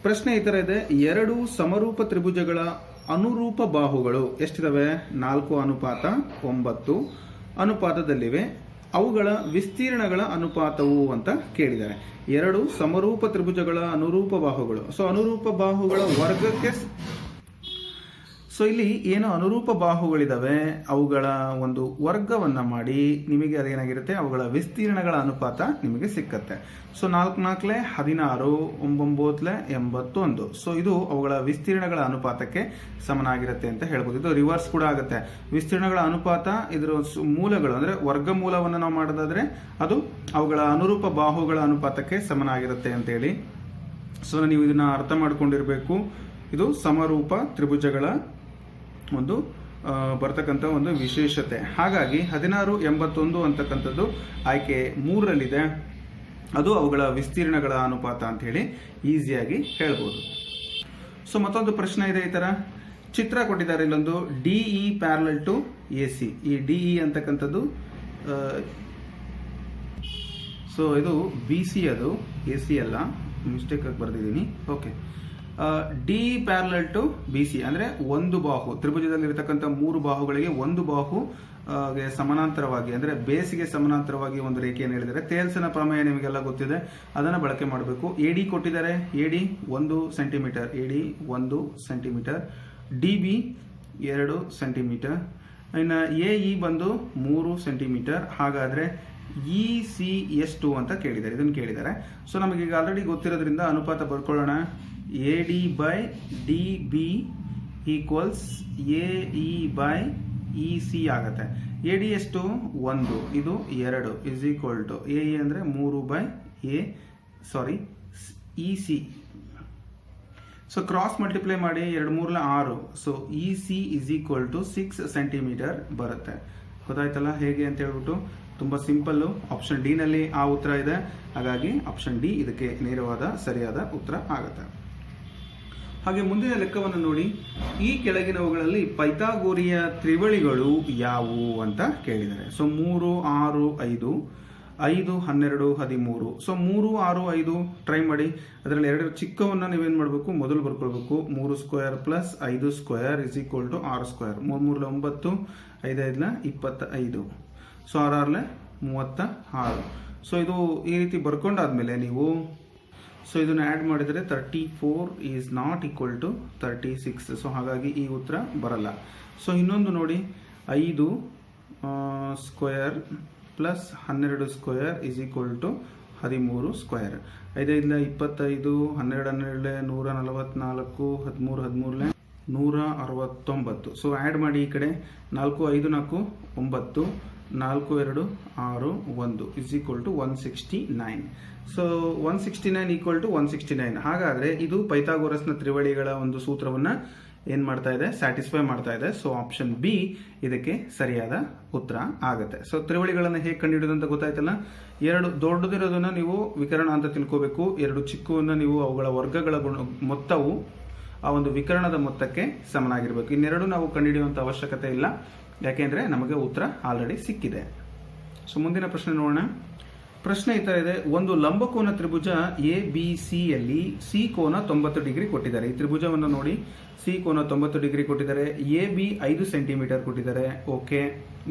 ಪ್ರಶ್ನೆ ಈ ಥರ ಇದೆ. 2 ಸಮರೂಪ ತ್ರಿಭುಜಗಳ ಅನುರೂಪ ಬಾಹುಗಳು ಎಷ್ಟಿದಾವೆ? 4:9 ಅನುಪಾತದಲ್ಲಿವೆ. ಅವುಗಳ ವಿಸ್ತೀರ್ಣಗಳ ಅನುಪಾತವು ಅಂತ ಕೇಳಿದ್ದಾರೆ. 2 ಸಮರೂಪ ತ್ರಿಭುಜಗಳ ಅನುರೂಪ ಬಾಹುಗಳು. ಸೊ ಅನುರೂಪ ಬಾಹುಗಳ ವರ್ಗಕ್ಕೆ, ಸೊ ಇಲ್ಲಿ ಏನು ಅನುರೂಪ ಬಾಹುಗಳಿದಾವೆ ಅವುಗಳ ಒಂದು ವರ್ಗವನ್ನ ಮಾಡಿ ನಿಮಗೆ ಅದೇನಾಗಿರುತ್ತೆ, ಅವುಗಳ ವಿಸ್ತೀರ್ಣಗಳ ಅನುಪಾತ ನಿಮಗೆ ಸಿಕ್ಕತ್ತೆ. ಸೊ 4 4 16 9 81. ಸೊ ಇದು ಅವುಗಳ ವಿಸ್ತೀರ್ಣಗಳ ಅನುಪಾತಕ್ಕೆ ಸಮನಾಗಿರುತ್ತೆ ಅಂತ ಹೇಳ್ಬೋದು. ಇದು ರಿವರ್ಸ್ ಕೂಡ ಆಗುತ್ತೆ. ವಿಸ್ತೀರ್ಣಗಳ ಅನುಪಾತ ಇದರ ಮೂಲಗಳು ಅಂದ್ರೆ ವರ್ಗಮೂಲವನ್ನು ನಾವು ಮಾಡೋದಾದ್ರೆ ಅದು ಅವುಗಳ ಅನುರೂಪ ಬಾಹುಗಳ ಅನುಪಾತಕ್ಕೆ ಸಮನಾಗಿರುತ್ತೆ ಅಂತೇಳಿ. ಸೊ ನೀವು ಇದನ್ನ ಅರ್ಥ ಮಾಡ್ಕೊಂಡಿರ್ಬೇಕು. ಇದು ಸಮರೂಪ ತ್ರಿಭುಜಗಳ ಒಂದು ಬರ್ತಕ್ಕಂಥ ಒಂದು ವಿಶೇಷತೆ. ಹಾಗಾಗಿ 1681 ಅಂತಕ್ಕಂಥದ್ದು ಆಯ್ಕೆ 3ರಲ್ಲಿದೆ. ಅದು ಅವುಗಳ ವಿಸ್ತೀರ್ಣಗಳ ಅನುಪಾತ ಅಂತ ಹೇಳಿ ಈಸಿಯಾಗಿ ಹೇಳ್ಬೋದು. ಸೊ ಮತ್ತೊಂದು ಪ್ರಶ್ನೆ ಇದೆ. ಈ ತರ ಚಿತ್ರ ಕೊಟ್ಟಿದ್ದಾರೆ. ಇಲ್ಲೊಂದು DE ಪ್ಯಾರಲಲ್ ಟು AC. ಈ DE ಅಂತಕ್ಕಂಥದ್ದು ಸೊ ಇದು BC, ಅದು AC ಅಲ್ಲ, ಮಿಸ್ಟೇಕ್ ಆಗಿ ಬರ್ದಿದ್ದೀನಿ. Okay, D parallel to BC ಅಂದ್ರೆ ಒಂದು ಬಾಹು, ತ್ರಿಭುಜದಲ್ಲಿ ಇರತಕ್ಕಂಥ 3 ಬಾಹುಗಳಿಗೆ ಒಂದು ಬಾಹು ಸಮಾನಾಂತರವಾಗಿ ಅಂದ್ರೆ ಬೇಸಿಗೆ ಸಮಾನಾಂತರವಾಗಿ ಒಂದು ರೇಖೆಯನ್ನು ಹೇಳಿದರೆ ತೇಲ್ಸನ ಪ್ರಮೇಯ ನಿಮಗೆಲ್ಲ ಗೊತ್ತಿದೆ, ಅದನ್ನು ಬಳಕೆ ಮಾಡಬೇಕು. AD ಕೊಟ್ಟಿದ್ದಾರೆ. AD 1 centimetre, AD 1 centimetre, DB 2 centimetre, ಇನ್ನು AE ಬಂದು 3 ಸೆಂಟಿಮೀಟರ್. ಹಾಗಾದ್ರೆ EC ಎಷ್ಟು ಅಂತ ಕೇಳಿದ್ದಾರೆ, ಇದನ್ನು ಕೇಳಿದ್ದಾರೆ. ಸೊ ನಮಗೀಗ ಆಲ್ರೆಡಿ ಗೊತ್ತಿರೋದ್ರಿಂದ ಅನುಪಾತ ಬರ್ಕೊಳ್ಳೋಣ. AD by DB equals AE by EC ಆಗುತ್ತೆ. AD ಎಷ್ಟು? 1, ಇದು 2 ಇಸ್ ಈಕ್ವಲ್ ಟು AE ಅಂದರೆ 3 EC. ಸೊ ಕ್ರಾಸ್ ಮಲ್ಟಿಪ್ಲೈ ಮಾಡಿ 2 3 6. So EC is equal to 6 centimetre ಬರುತ್ತೆ. ಗೊತ್ತಾಯ್ತಲ್ಲ ಹೇಗೆ ಅಂತ ಹೇಳ್ಬಿಟ್ಟು? ತುಂಬ ಸಿಂಪಲ್ಲು. ಆಪ್ಷನ್ ಡಿ ನಲ್ಲಿ ಆ ಉತ್ತರ ಇದೆ. ಹಾಗಾಗಿ ಆಪ್ಷನ್ ಡಿ ಇದಕ್ಕೆ ನೇರವಾದ ಸರಿಯಾದ ಉತ್ತರ ಆಗುತ್ತೆ. ಹಾಗೆ ಮುಂದಿನ ಲೆಕ್ಕವನ್ನು ನೋಡಿ, ಈ ಕೆಳಗಿನವುಗಳಲ್ಲಿ ಪೈಥಾಗೋರಿಯ ತ್ರಿವಳಿಗಳು ಯಾವುವು ಅಂತ ಕೇಳಿದ್ದಾರೆ. ಸೊ 3, 6, 5, 5, 12, 13. ಸೊ 3, 6, 5 ಟ್ರೈ ಮಾಡಿ. ಅದರಲ್ಲಿ ಎರಡು ಚಿಕ್ಕವನ್ನ ನೀವೇನು ಮಾಡಬೇಕು, ಮೊದಲು ಬರ್ಕೊಳ್ಬೇಕು. 3 square plus 5 square is equal to 6 square. 3 3 9, 5 5 25. So 6 36. So ಇದು ಈ ರೀತಿ ಬರ್ಕೊಂಡಾದ್ಮೇಲೆ ನೀವು ಸೊ ಇದನ್ನು ಆ್ಯಡ್ ಮಾಡಿದರೆ 34 is not equal to 36. So ಹಾಗಾಗಿ ಈ ಉತ್ತರ ಬರಲ್ಲ. ಸೊ ಇನ್ನೊಂದು ನೋಡಿ, 5 square plus 12 square is equal to 13 square. 5 5 25, 12 12 144, 13 13 169. So add ಮಾಡಿ ಈ ಕಡೆ. 4 5 4 9, 4 2 6 1 is equal to 169. So 169 equal to 169. ಹಾಗಾದರೆ ಇದು ಪೈಥಾಗೋರಸ್ನ ತ್ರಿವಳಿಗಳ ಒಂದು ಸೂತ್ರವನ್ನು ಏನು ಮಾಡ್ತಾ ಇದೆ, ಸ್ಯಾಟಿಸ್ಫೈ ಮಾಡ್ತಾ ಇದೆ. ಸೊ ಆಪ್ಷನ್ ಬಿ ಇದಕ್ಕೆ ಸರಿಯಾದ ಉತ್ತರ ಆಗುತ್ತೆ. ಸೊ ತ್ರಿವಳಿಗಳನ್ನು ಹೇಗೆ ಕಂಡುಹಿಡಿಯೋದು ಅಂತ ಗೊತ್ತಾಯ್ತಲ್ಲ. ಎರಡು ದೊಡ್ಡದಿರೋದನ್ನ ನೀವು ವಿಕರಣ ಅಂತ ತಿಳ್ಕೋಬೇಕು. ಎರಡು ಚಿಕ್ಕವನ್ನ ನೀವು ಅವುಗಳ ವರ್ಗಗಳ ಮೊತ್ತವು ಆ ಒಂದು ವಿಕರಣದ ಮೊತ್ತಕ್ಕೆ ಸಮನಾಗಿರಬೇಕು. ಇನ್ನೆರಡು ನಾವು ಕಂಡುಹಿಡಿಯುವಂಥ ಅವಶ್ಯಕತೆ ಇಲ್ಲ, ಯಾಕೆಂದರೆ ನಮಗೆ ಉತ್ತರ ಆಲ್ರೆಡಿ ಸಿಕ್ಕಿದೆ. ಸೊ ಮುಂದಿನ ಪ್ರಶ್ನೆ ನೋಡೋಣ. ಪ್ರಶ್ನೆ ಈ ಥರ ಇದೆ, ಒಂದು ಲಂಬಕೋನ ತ್ರಿಭುಜ ಎ ಬಿ ಸಿ ಯಲ್ಲಿ ಸಿ ಕೋನ 90 ಡಿಗ್ರಿ ಕೊಟ್ಟಿದ್ದಾರೆ. ಈ ತ್ರಿಭುಜವನ್ನು ನೋಡಿ, ಸಿ ಕೋನ 90 ಡಿಗ್ರಿ ಕೊಟ್ಟಿದ್ದಾರೆ. ಎ ಬಿ 5 ಸೆಂಟಿಮೀಟರ್ ಕೊಟ್ಟಿದ್ದಾರೆ. ಓಕೆ,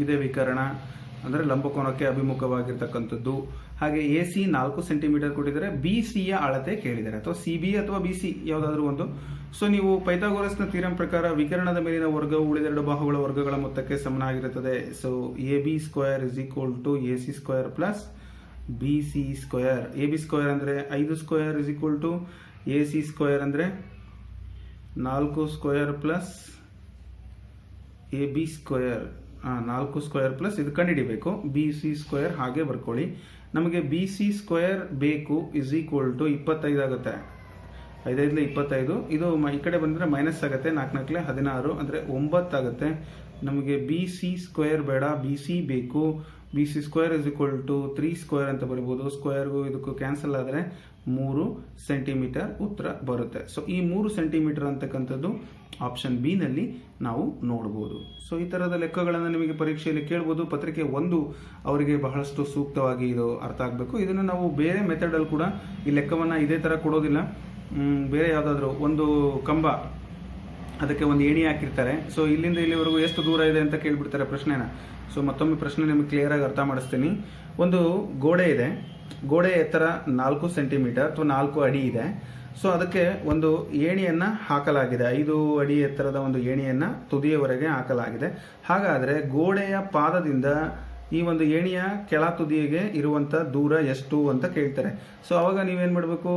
ಇದೇ ವಿಕರಣ ಅಂದರೆ ಲಂಬಕೋನಕ್ಕೆ ಅಭಿಮುಖವಾಗಿರ್ತಕ್ಕಂಥದ್ದು. ಹಾಗೆ ಎ ಸಿ 4 ಸೆಂಟಿಮೀಟರ್ ಕೊಟ್ಟಿದ್ದಾರೆ. ಬಿ ಸಿಯ ಅಳತೆ ಕೇಳಿದ್ದಾರೆ, ಅಥವಾ ಸಿ ಬಿ ಅಥವಾ ಬಿ ಸಿ ಯಾವುದಾದ್ರೂ ಒಂದು. ಸೊ ನೀವು ಪೈಥಾಗೋರಸ್ನ ಥಿಯರಂ ಪ್ರಕಾರ ವಿಕರಣದ ಮೇಲಿನ ವರ್ಗವು ಉಳಿದೆರಡು ಬಾಹುಗಳ ವರ್ಗಗಳ ಮೊತ್ತಕ್ಕೆ ಸಮನಾಗಿರುತ್ತದೆ. So A B square is equal to A C square plus B C square. A B square ಅಂದರೆ 5 square is equal to A C square ಅಂದರೆ 4 square plus A B square. 4 square plus ಇದು ಕಂಡುಹಿಡಿಬೇಕು, B C square ಹಾಗೆ ಬರ್ಕೊಳ್ಳಿ. ನಮಗೆ B C square ಬೇಕು is equal to 25 ಆಗುತ್ತೆ. 5 5 25. ಇದು ಈ ಕಡೆ ಬಂದರೆ ಮೈನಸ್ ಆಗುತ್ತೆ. 4 4 16 ಅಂದರೆ 9 ಆಗುತ್ತೆ. ನಮಗೆ ಬಿ ಸಿ ಸ್ಕ್ವೇರ್ ಬೇಡ, ಬಿ ಸಿ ಬೇಕು. B C square is equal to 3 square ಅಂತ ಬರೀಬೋದು. ಸ್ಕ್ವೇರ್ಗೂ ಇದಕ್ಕೂ ಕ್ಯಾನ್ಸಲ್ ಆದರೆ 3 ಸೆಂಟಿಮೀಟರ್ ಉತ್ತರ ಬರುತ್ತೆ. ಸೊ ಈ 3 ಸೆಂಟಿಮೀಟರ್ ಅಂತಕ್ಕಂಥದ್ದು ಆಪ್ಷನ್ ಬಿ ನಲ್ಲಿ ನಾವು ನೋಡ್ಬೋದು. ಸೊ ಈ ಥರದ ಲೆಕ್ಕಗಳನ್ನು ನಿಮಗೆ ಪರೀಕ್ಷೆಯಲ್ಲಿ ಕೇಳ್ಬೋದು. ಪತ್ರಿಕೆ 1 ಅವರಿಗೆ ಬಹಳಷ್ಟು ಸೂಕ್ತವಾಗಿ ಇದು ಅರ್ಥ ಆಗಬೇಕು. ಇದನ್ನು ನಾವು ಬೇರೆ ಮೆಥಡಲ್ಲಿ ಕೂಡ ಈ ಲೆಕ್ಕವನ್ನು ಇದೇ ಥರ ಕೊಡೋದಿಲ್ಲ. ಬೇರೆ ಯಾವುದಾದ್ರೂ ಒಂದು ಕಂಬ, ಅದಕ್ಕೆ ಒಂದು ಏಣಿ ಹಾಕಿರ್ತಾರೆ. ಸೊ ಇಲ್ಲಿಂದ ಇಲ್ಲಿವರೆಗೂ ಎಷ್ಟು ದೂರ ಇದೆ ಅಂತ ಕೇಳಿಬಿಡ್ತಾರೆ ಪ್ರಶ್ನೆನ. ಸೊ ಮತ್ತೊಮ್ಮೆ ಪ್ರಶ್ನೆ ನಿಮಗೆ ಕ್ಲಿಯರ್ ಆಗಿ ಅರ್ಥ ಮಾಡಿಸ್ತೀನಿ. ಒಂದು ಗೋಡೆ ಇದೆ, ಗೋಡೆ ಎತ್ತರ 4 ಸೆಂಟಿಮೀಟರ್ ಅಥವಾ 4 ಅಡಿ ಇದೆ. ಸೊ ಅದಕ್ಕೆ ಒಂದು ಏಣಿಯನ್ನು ಹಾಕಲಾಗಿದೆ. 5 ಅಡಿ ಎತ್ತರದ ಒಂದು ಏಣಿಯನ್ನು ತುದಿಯವರೆಗೆ ಹಾಕಲಾಗಿದೆ. ಹಾಗಾದರೆ ಗೋಡೆಯ ಪಾದದಿಂದ ಈ ಒಂದು ಏಣಿಯ ಕೆಳ ತುದಿಗೆ ಇರುವಂಥ ದೂರ ಎಷ್ಟು ಅಂತ ಕೇಳ್ತಾರೆ. ಸೊ ಅವಾಗ ನೀವೇನು ಮಾಡಬೇಕು,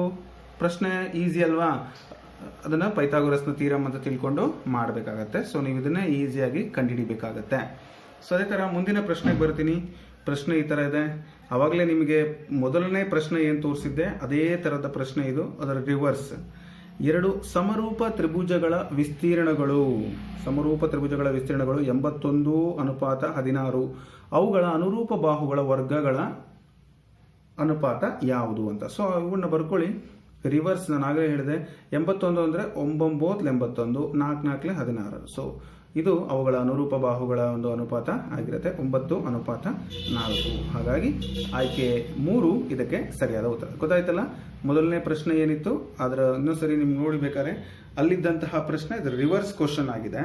ಪ್ರಶ್ನೆ ಈಸಿ ಅಲ್ವಾ, ಅದನ್ನು ಪೈಥಾಗೋರಸ್ನ ಥಿಯರಂ ಅಂತ ತಿಳ್ಕೊಂಡು ಮಾಡಬೇಕಾಗತ್ತೆ. ಸೊ ನೀವು ಇದನ್ನು ಈಸಿಯಾಗಿ ಕಂಡುಹಿಡಿಬೇಕಾಗತ್ತೆ. ಸೊ ಅದೇ ಥರ ಮುಂದಿನ ಪ್ರಶ್ನೆಗೆ ಬರ್ತೀನಿ. ಪ್ರಶ್ನೆ ಈ ಥರ ಇದೆ. ಆವಾಗಲೇ ನಿಮಗೆ ಮೊದಲನೇ ಪ್ರಶ್ನೆ ಏನು ತೋರಿಸಿದ್ದೆ ಅದೇ ಥರದ ಪ್ರಶ್ನೆ ಇದು, ಅದರ ರಿವರ್ಸ್. 2 ಸಮರೂಪ ತ್ರಿಭುಜಗಳ ವಿಸ್ತೀರ್ಣಗಳು 81:16. ಅವುಗಳ ಅನುರೂಪ ಬಾಹುಗಳ ವರ್ಗಗಳ ಅನುಪಾತ ಯಾವುದು ಅಂತ. ಸೊ ಇವನ್ನ ಬರ್ಕೊಳ್ಳಿ. ರಿವರ್ಸ್ ನಾನು ಆಗಲೇ ಹೇಳಿದೆ, 81 ಅಂದರೆ 9 81, 4 4 16. ಸೊ ಇದು ಅವುಗಳ ಅನುರೂಪ ಬಾಹುಗಳ ಒಂದು ಅನುಪಾತ ಆಗಿರುತ್ತೆ, 9:4. ಹಾಗಾಗಿ ಆಯ್ಕೆ 3 ಇದಕ್ಕೆ ಸರಿಯಾದ ಉತ್ತರ. ಗೊತ್ತಾಯ್ತಲ್ಲ, ಮೊದಲನೇ ಪ್ರಶ್ನೆ ಏನಿತ್ತು ಅದರ ಇನ್ನೊಂದ್ಸರಿ ನಿಮ್ಗೆ ನೋಡಬೇಕಾದ್ರೆ ಅಲ್ಲಿದ್ದಂತಹ ಪ್ರಶ್ನೆ ಇದು ರಿವರ್ಸ್ ಕ್ವಶನ್ ಆಗಿದೆ.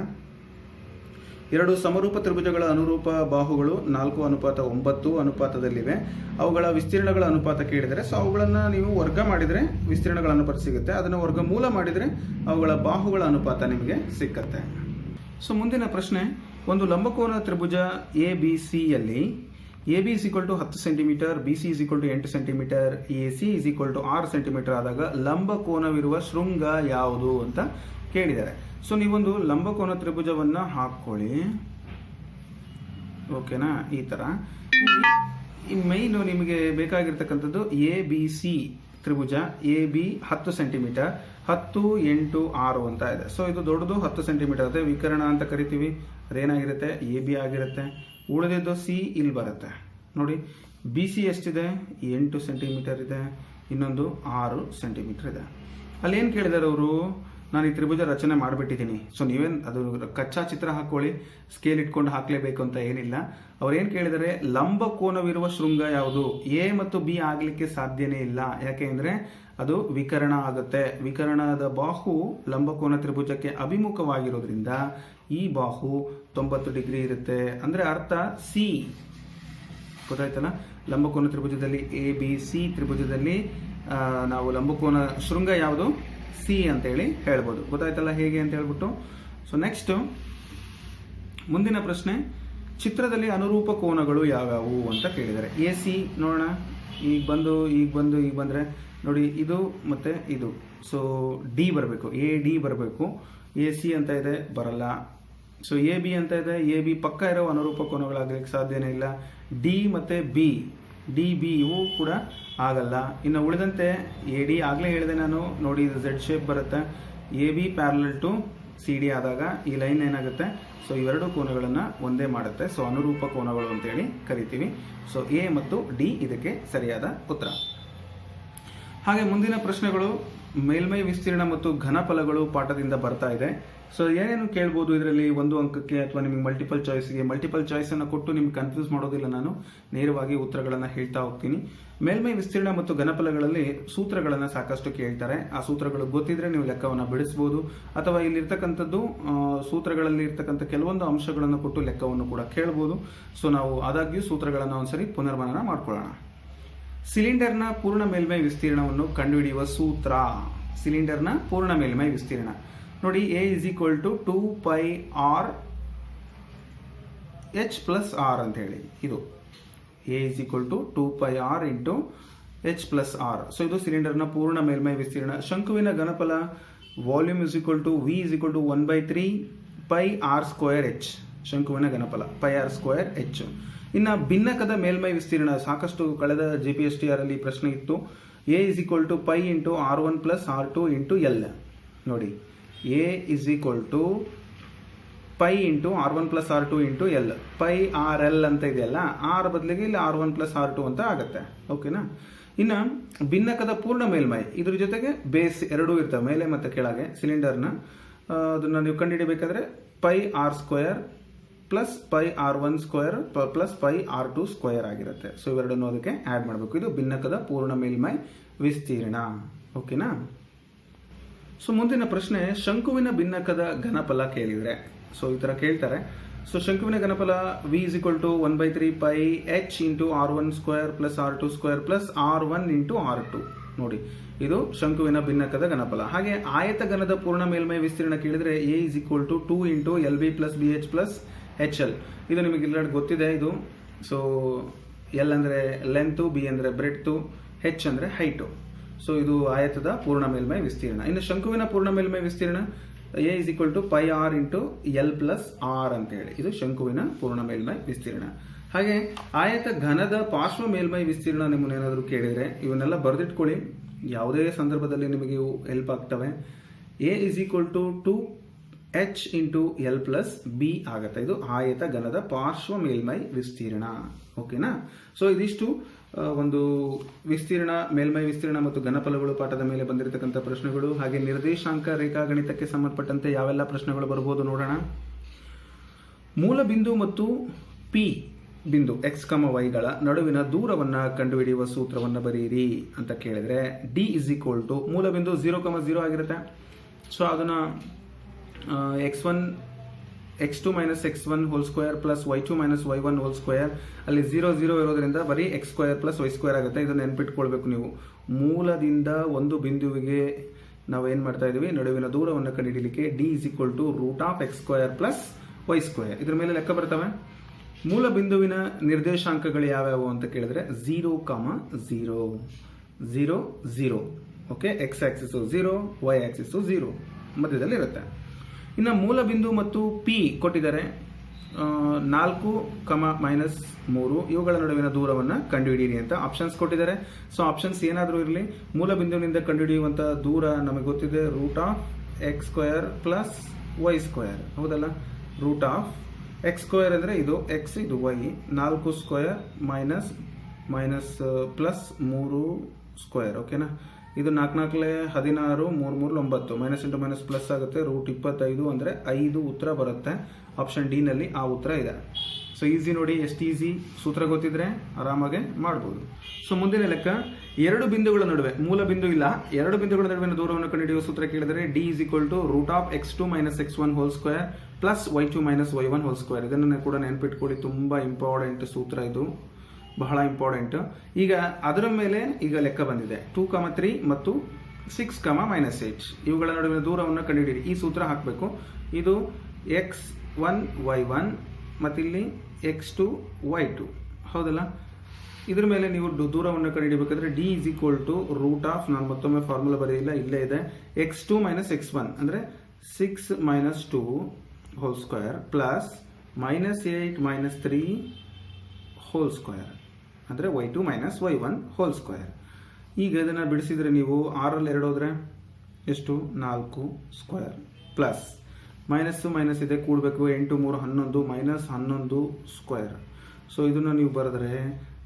2 ಸಮರೂಪ ತ್ರಿಭುಜಗಳ ಅನುರೂಪ ಬಾಹುಗಳು 4:9 ಅನುಪಾತದಲ್ಲಿವೆ. ಅವುಗಳ ವಿಸ್ತೀರ್ಣಗಳ ಅನುಪಾತ ಕೇಳಿದರೆ, ಸೊ ಅವುಗಳನ್ನು ನೀವು ವರ್ಗ ಮಾಡಿದರೆ ವಿಸ್ತೀರ್ಣಗಳ ಅನುಪಾತ ಸಿಗುತ್ತೆ. ಅದನ್ನು ವರ್ಗಮೂಲ ಮಾಡಿದರೆ ಅವುಗಳ ಬಾಹುಗಳ ಅನುಪಾತ ನಿಮಗೆ ಸಿಕ್ಕತ್ತೆ. ಸೊ ಮುಂದಿನ ಪ್ರಶ್ನೆ, ಒಂದು ಲಂಬಕೋನ ತ್ರಿಭುಜ ಎ ಬಿ ಸಿ ಯಲ್ಲಿ A B is equal to 10 centimetre, B C is equal to 8 centimetre, A C is equal to 6 centimetre ಆದಾಗ ಲಂಬಕೋನವಿರುವ ಶೃಂಗ ಯಾವುದು ಅಂತ ಕೇಳಿದ್ದಾರೆ. ಸೊ ನೀವೊಂದು ಲಂಬಕೋನ ತ್ರಿಭುಜವನ್ನು ಹಾಕ್ಕೊಳ್ಳಿ, ಓಕೆನಾ. ಈ ಥರ ಈ ಮೈನು ನಿಮಗೆ ಬೇಕಾಗಿರ್ತಕ್ಕಂಥದ್ದು ಎ ಬಿ ಸಿ ತ್ರಿಭುಜ. ಎ ಬಿ 10 ಸೆಂಟಿಮೀಟರ್, 10 8 6 ಅಂತ ಇದೆ. ಸೊ ಇದು ದೊಡ್ಡದು 10 ಸೆಂಟಿಮೀಟರ್ ಅದೇ ವಿಕರಣ ಅಂತ ಕರಿತೀವಿ. ಅದೇನಾಗಿರುತ್ತೆ, ಎ ಬಿ ಆಗಿರುತ್ತೆ. ಉಳಿದಿದ್ದು ಸಿ ಇಲ್ಲಿ ಬರುತ್ತೆ ನೋಡಿ. ಬಿ ಸಿ ಎಷ್ಟಿದೆ, 8 ಸೆಂಟಿಮೀಟರ್ ಇದೆ. ಇನ್ನೊಂದು 6 ಸೆಂಟಿಮೀಟರ್ ಇದೆ. ಅಲ್ಲೇನು ಕೇಳಿದ್ದಾರೆ ಅವರು, ನಾನು ಈ ತ್ರಿಭುಜ ರಚನೆ ಮಾಡಿಬಿಟ್ಟಿದ್ದೀನಿ. ಸೊ ನೀವೇನು ಅದು ಕಚ್ಚಾ ಚಿತ್ರ ಹಾಕೊಳ್ಳಿ, ಸ್ಕೇಲ್ ಇಟ್ಕೊಂಡು ಹಾಕಲೇಬೇಕು ಅಂತ ಏನಿಲ್ಲ. ಅವ್ರೇನು ಕೇಳಿದರೆ ಲಂಬ ಕೋನವಿರುವ ಶೃಂಗ ಯಾವುದು? ಎ ಮತ್ತು ಬಿ ಆಗಲಿಕ್ಕೆ ಸಾಧ್ಯನೇ ಇಲ್ಲ. ಯಾಕೆ ಅಂದರೆ ಅದು ವಿಕರ್ಣ ಆಗುತ್ತೆ. ವಿಕರ್ಣದ ಬಾಹು ಲಂಬಕೋನ ತ್ರಿಭುಜಕ್ಕೆ ಅಭಿಮುಖವಾಗಿರೋದ್ರಿಂದ ಈ ಬಾಹು 90 ಡಿಗ್ರಿ ಇರುತ್ತೆ. ಅಂದರೆ ಅರ್ಥ ಸಿ, ಗೊತ್ತಾಯ್ತಲ್ಲ? ಲಂಬಕೋನ ತ್ರಿಭುಜದಲ್ಲಿ ಎ ಬಿ ಸಿ ತ್ರಿಭುಜದಲ್ಲಿ ನಾವು ಲಂಬಕೋನ ಶೃಂಗ ಯಾವುದು? ಸಿ ಅಂತೇಳಿ ಹೇಳ್ಬೋದು. ಗೊತ್ತಾಯ್ತಲ್ಲ ಹೇಗೆ ಅಂತ ಹೇಳ್ಬಿಟ್ಟು. ಸೊ ನೆಕ್ಸ್ಟ್ ಮುಂದಿನ ಪ್ರಶ್ನೆ, ಚಿತ್ರದಲ್ಲಿ ಅನುರೂಪ ಕೋನಗಳು ಯಾವ್ಯಾವು ಅಂತ ಕೇಳಿದ್ದಾರೆ. ಎ ಸಿ ನೋಡೋಣ. ಈಗ ಬಂದರೆ ನೋಡಿ, ಇದು ಮತ್ತೆ ಇದು. ಸೊ ಡಿ ಬರಬೇಕು, ಎ ಡಿ ಬರಬೇಕು. ಎ ಸಿ ಅಂತ ಇದೆ, ಬರಲ್ಲ. ಸೊ ಎ ಬಿ ಅಂತ ಇದೆ, ಎ ಬಿ ಪಕ್ಕ ಇರೋ ಅನುರೂಪ ಕೋನಗಳಾಗಲಿಕ್ಕೆ ಸಾಧ್ಯನೇ ಇಲ್ಲ. ಡಿ ಮತ್ತು ಬಿ, ಡಿ ಬಿ ಇವು ಕೂಡ ಆಗಲ್ಲ. ಇನ್ನು ಉಳಿದಂತೆ ಎ ಡಿ ಆಗಲೇ ಹೇಳಿದೆ ನಾನು, ನೋಡಿ ಇದು ಝೆಡ್ ಶೇಪ್ ಬರುತ್ತೆ. A B parallel to C D ಆದಾಗ ಈ ಲೈನ್ ಏನಾಗುತ್ತೆ? ಸೊ ಇವೆರಡು ಕೋನಗಳನ್ನು ಒಂದೇ ಮಾಡುತ್ತೆ. ಸೊ ಅನುರೂಪ ಕೋನಗಳು ಅಂತೇಳಿ ಕರಿತೀವಿ. ಸೊ ಎ ಮತ್ತು ಡಿ ಇದಕ್ಕೆ ಸರಿಯಾದ ಉತ್ತರ. ಹಾಗೆ ಮುಂದಿನ ಪ್ರಶ್ನೆಗಳು ಮೇಲ್ಮೈ ವಿಸ್ತೀರ್ಣ ಮತ್ತು ಘನಫಲಗಳು ಪಾಠದಿಂದ ಬರ್ತಾ ಇದೆ. ಸೊ ಏನೇನು ಕೇಳ್ಬೋದು ಇದರಲ್ಲಿ? 1 ಅಂಕಕ್ಕೆ ಅಥವಾ ನಿಮಗೆ ಮಲ್ಟಿಪಲ್ ಚಾಯ್ಸ್ಗೆ ಮಲ್ಟಿಪಲ್ ಚಾಯ್ಸನ್ನು ಕೊಟ್ಟು ನಿಮ್ಗೆ ಕನ್ಫ್ಯೂಸ್ ಮಾಡೋದಿಲ್ಲ. ನಾನು ನೇರವಾಗಿ ಉತ್ತರಗಳನ್ನು ಹೇಳ್ತಾ ಹೋಗ್ತೀನಿ. ಮೇಲ್ಮೈ ವಿಸ್ತೀರ್ಣ ಮತ್ತು ಘನಫಲಗಳಲ್ಲಿ ಸೂತ್ರಗಳನ್ನು ಸಾಕಷ್ಟು ಕೇಳ್ತಾರೆ. ಆ ಸೂತ್ರಗಳು ಗೊತ್ತಿದ್ರೆ ನೀವು ಲೆಕ್ಕವನ್ನು ಬಿಡಿಸ್ಬೋದು, ಅಥವಾ ಇಲ್ಲಿರ್ತಕ್ಕಂಥದ್ದು ಸೂತ್ರಗಳಲ್ಲಿ ಇರ್ತಕ್ಕಂಥ ಕೆಲವೊಂದು ಅಂಶಗಳನ್ನು ಕೊಟ್ಟು ಲೆಕ್ಕವನ್ನು ಕೂಡ ಕೇಳ್ಬೋದು. ಸೊ ನಾವು ಆದಾಗ್ಯೂ ಸೂತ್ರಗಳನ್ನು ಒಂದ್ಸರಿ ಪುನರ್ಮನನ ಮಾಡ್ಕೊಳ್ಳೋಣ. ಸಿಲಿಂಡರ್ನ ಪೂರ್ಣ ಮೇಲ್ಮೈ ವಿಸ್ತೀರ್ಣವನ್ನು ಕಂಡುಹಿಡಿಯುವ ಸೂತ್ರ. ಸಿಲಿಂಡರ್ನ ಪೂರ್ಣ ಮೇಲ್ಮೈ ವಿಸ್ತೀರ್ಣ ನೋಡಿ, A is equal to 2πr h plus R ಅಂತ ಹೇಳಿ. ಇದು A is equal to 2πr into h plus R. So ಇದು ಸಿಲಿಂಡರ್ನ ಪೂರ್ಣ ಮೇಲ್ಮೈ ವಿಸ್ತೀರ್ಣ. ಶಂಕುವಿನ ಘನಫಲ volume is equal to V is equal to 1/3πr²h. ಶಂಕುವಿನ ಘನಫಲ πr²h. ಇನ್ನು ಭಿನ್ನಕದ ಮೇಲ್ಮೈ ವಿಸ್ತೀರ್ಣ ಸಾಕಷ್ಟು ಕಳೆದ GPSTR ಅಲ್ಲಿ ಪ್ರಶ್ನೆ ಇತ್ತು. A is equal to π into r1 plus r2 into L. ನೋಡಿ, A is equal to π into r1 plus r2 into L. Pi R L ಅಂತ ಇದೆಯಲ್ಲ, ಆರ್ ಬದಲಿಗೆ ಇಲ್ಲಿ r1 ಪ್ಲಸ್ r2 ಅಂತ ಆಗುತ್ತೆ. ಓಕೆನಾ? ಇನ್ನು ಭಿನ್ನಕದ ಪೂರ್ಣ ಮೇಲ್ಮೈ, ಇದ್ರ ಜೊತೆಗೆ ಬೇಸ್ ಎರಡೂ ಇರ್ತವೆ, ಮೇಲೆ ಮತ್ತು ಕೆಳಗೆ. ಸಿಲಿಂಡರ್ನ ಅದನ್ನು ನೀವು ಕಂಡುಹಿಡಿಬೇಕಾದ್ರೆ πr² plus πr1² plus πr2² ಆಗಿರುತ್ತೆ. ಸೊ ಇವೆರಡನ್ನು ಅದಕ್ಕೆ ಆ್ಯಡ್ ಮಾಡಬೇಕು. ಇದು ಭಿನ್ನಕದ ಪೂರ್ಣ ಮೇಲ್ಮೈ ವಿಸ್ತೀರ್ಣ. ಓಕೆನಾ? ಸೊ ಮುಂದಿನ ಪ್ರಶ್ನೆ, ಶಂಕುವಿನ ಭಿನ್ನಕದ ಘನಫಲ ಕೇಳಿದರೆ ಸೊ ಈ ಥರ ಕೇಳ್ತಾರೆ. ಸೊ ಶಂಕುವಿನ ಘನಫಲ V is equal to 1/3πh into r1² plus r2² plus r1 into r2. ನೋಡಿ, ಇದು ಶಂಕುವಿನ ಭಿನ್ನಕದ ಘನಫಲ. ಹಾಗೆ ಆಯತಘನದ ಪೂರ್ಣ ಮೇಲ್ಮೈ ವಿಸ್ತೀರ್ಣ ಕೇಳಿದರೆ A is equal to 2 into L B plus B H plus H L. ಇದು ನಿಮಗೆ ಎಲ್ಲ ಗೊತ್ತಿದೆ ಇದು. ಸೊ ಎಲ್ ಅಂದರೆ ಲೆಂತು, ಬಿ ಅಂದರೆ ಬ್ರೆಡ್ತು, ಹೆಚ್ ಅಂದರೆ ಹೈಟು. ಸೊ ಇದು ಆಯತದ ಪೂರ್ಣ ಮೇಲ್ಮೈ ವಿಸ್ತೀರ್ಣ. ಇನ್ನು ಶಂಕುವಿನ ಪೂರ್ಣ ಮೇಲ್ಮೈ ವಿಸ್ತೀರ್ಣ A is equal to πr into L plus R ಅಂತೇಳಿ. ಇದು ಶಂಕುವಿನ ಪೂರ್ಣ ಮೇಲ್ಮೈ ವಿಸ್ತೀರ್ಣ. ಹಾಗೆ ಆಯತ ಘನದ ಪಾರ್ಶ್ವ ಮೇಲ್ಮೈ ವಿಸ್ತೀರ್ಣ ನಿಮ್ಮನ್ನೇನಾದರೂ ಕೇಳಿದರೆ ಇವನ್ನೆಲ್ಲ ಬರೆದಿಟ್ಕೊಳ್ಳಿ, ಯಾವುದೇ ಸಂದರ್ಭದಲ್ಲಿ ನಿಮಗೆ ಇವು ಹೆಲ್ಪ್ ಆಗ್ತವೆ. A is equal to 2h into L plus B ಆಗುತ್ತೆ. ಇದು ಆಯತ ಘನದ ಪಾರ್ಶ್ವ ಮೇಲ್ಮೈ ವಿಸ್ತೀರ್ಣ. ಓಕೆನಾ? ಸೊ ಇದಿಷ್ಟು ಒಂದು ವಿಸ್ತೀರ್ಣ, ಮೇಲ್ಮೈ ವಿಸ್ತೀರ್ಣ ಮತ್ತು ಘನಫಲಗಳು ಪಾಠದ ಮೇಲೆ ಬಂದಿರತಕ್ಕಂಥ ಪ್ರಶ್ನೆಗಳು. ಹಾಗೆ ನಿರ್ದೇಶಾಂಕ ರೇಖಾಗಣಿತಕ್ಕೆ ಸಂಬಂಧಪಟ್ಟಂತೆ ಯಾವೆಲ್ಲ ಪ್ರಶ್ನೆಗಳು ಬರಬಹುದು ನೋಡೋಣ. ಮೂಲ ಬಿಂದು ಮತ್ತು ಪಿ ಬಿಂದು x, y ಗಳ ನಡುವಿನ ದೂರವನ್ನು ಕಂಡುಹಿಡಿಯುವ ಸೂತ್ರವನ್ನು ಬರೆಯಿರಿ ಅಂತ ಕೇಳಿದ್ರೆ, ಡಿ ಇಸ್ ಈಕ್ವಲ್ ಟು ಮೂಲ ಬಿಂದು 0,0 ಆಗಿರುತ್ತೆ. ಸೊ ಅದನ್ನು x2 minus x1 whole square plus y2 minus y1 whole square. ಅಲ್ಲಿ 0 ಇರೋದ್ರಿಂದ ಬರೀ x² ಪ್ಲಸ್ y² ಆಗುತ್ತೆ. ಇದನ್ನು ನೆನ್ಪಿಟ್ಕೊಳ್ಬೇಕು ನೀವು. ಮೂಲದಿಂದ ಒಂದು ಬಿಂದುವಿಗೆ ನಾವೇನು ಮಾಡ್ತಾ ಇದೀವಿ, ನಡುವಿನ ದೂರವನ್ನು ಕಂಡುಹಿಡಿಯಲಿಕ್ಕೆ D is equal to √x² plus y². ಇದ್ರ ಮೇಲೆ ಲೆಕ್ಕ ಬರ್ತವೆ. ಮೂಲ ಬಿಂದುವಿನ ನಿರ್ದೇಶಾಂಕಗಳು ಯಾವ್ಯಾವು ಅಂತ ಕೇಳಿದ್ರೆ 0, 0, 0. Okay, x Axis 0, y Axis 0 ಮಧ್ಯದಲ್ಲಿ ಇರುತ್ತೆ. ಇನ್ನು ಮೂಲ ಬಿಂದು ಮತ್ತು ಪಿ ಕೊಟ್ಟಿದ್ದಾರೆ 4, -3 ಇವುಗಳ ನಡುವಿನ ದೂರವನ್ನು ಕಂಡುಹಿಡಿಯಿರಿ ಅಂತ ಆಪ್ಷನ್ಸ್ ಕೊಟ್ಟಿದ್ದಾರೆ. ಸೊ ಆಪ್ಷನ್ಸ್ ಏನಾದರೂ ಇರಲಿ, ಮೂಲ ಬಿಂದುವಿನಿಂದ ಕಂಡುಹಿಡಿಯುವಂಥ ದೂರ ನಮಗೆ ಗೊತ್ತಿದೆ √x² ಪ್ಲಸ್ y². ಹೌದಲ್ಲ? √x² ಅಂದರೆ ಇದು x, ಇದು y. 4² ಮೈನಸ್ ಪ್ಲಸ್ 3² ಓಕೆನಾ? ಇದು 4 16 3 9 ಮೈನಸ್ ಇಂಟು ಮೈನಸ್ ಪ್ಲಸ್ ಆಗುತ್ತೆ. √25 ಅಂದರೆ 5 ಉತ್ತರ ಬರುತ್ತೆ. ಆಪ್ಷನ್ ಡಿ ನಲ್ಲಿ ಆ ಉತ್ತರ ಇದೆ. ಸೊ ಈಸಿ ನೋಡಿ, ಎಷ್ಟು ಈಸಿ. ಸೂತ್ರ ಗೊತ್ತಿದ್ರೆ ಆರಾಮಾಗೆ ಮಾಡ್ಬೋದು. ಸೊ ಮುಂದಿನ ಲೆಕ್ಕ, ಎರಡು ಬಿಂದುಗಳ ನಡುವೆ, ಮೂಲ ಬಿಂದು ಇಲ್ಲ, ಎರಡು ಬಿಂದುಗಳ ನಡುವಿನ ದೂರವನ್ನು ಕಂಡುಹಿಡಿಯುವ ಸೂತ್ರ ಕೇಳಿದರೆ D √(x2 - x1) plus y2 - y1). ಇದನ್ನು ಕೂಡ ನೆನಪಿಟ್ಕೊಳ್ಳಿ, ತುಂಬಾ ಇಂಪಾರ್ಟೆಂಟ್ ಸೂತ್ರ ಇದು, ಬಹಳ ಇಂಪಾರ್ಟೆಂಟ್. ಈಗ ಅದರ ಮೇಲೆ ಈಗ ಲೆಕ್ಕ ಬಂದಿದೆ 2, 3 ಮತ್ತು 6, -8 ಇವುಗಳ ನಡುವಿನ ದೂರವನ್ನು ಕಂಡುಹಿಡಿಯಿರಿ. ಈ ಸೂತ್ರ ಹಾಕಬೇಕು. ಇದು x1 y1 ಮತ್ತಿಲ್ಲಿ x2 y2, ಹೌದಲ್ಲ. ಇದ್ರ ಮೇಲೆ ನೀವು ದೂರವನ್ನು ಕಂಡುಹಿಡಿಯಬೇಕಾದ್ರೆ D √, ನಾನು ಮತ್ತೊಮ್ಮೆ ಫಾರ್ಮುಲಾ ಬರೆಯಿಲ್ಲ, ಇಲ್ಲೇ ಇದೆ, x2 - x1 ಅಂದರೆ 6 - 2² ಪ್ಲಸ್ -8 - 3² ಅಂದರೆ y2 - y1². ಈಗ ಇದನ್ನು ಬಿಡಿಸಿದರೆ ನೀವು 6ರಲ್ಲಿ 2 ಹೋದರೆ ಎಷ್ಟು, 4² ಪ್ಲಸ್ ಮೈನಸ್ ಇದೆ, ಕೂಡಬೇಕು, 8 3 11 -11². ಸೊ ಇದನ್ನು ನೀವು ಬರೆದರೆ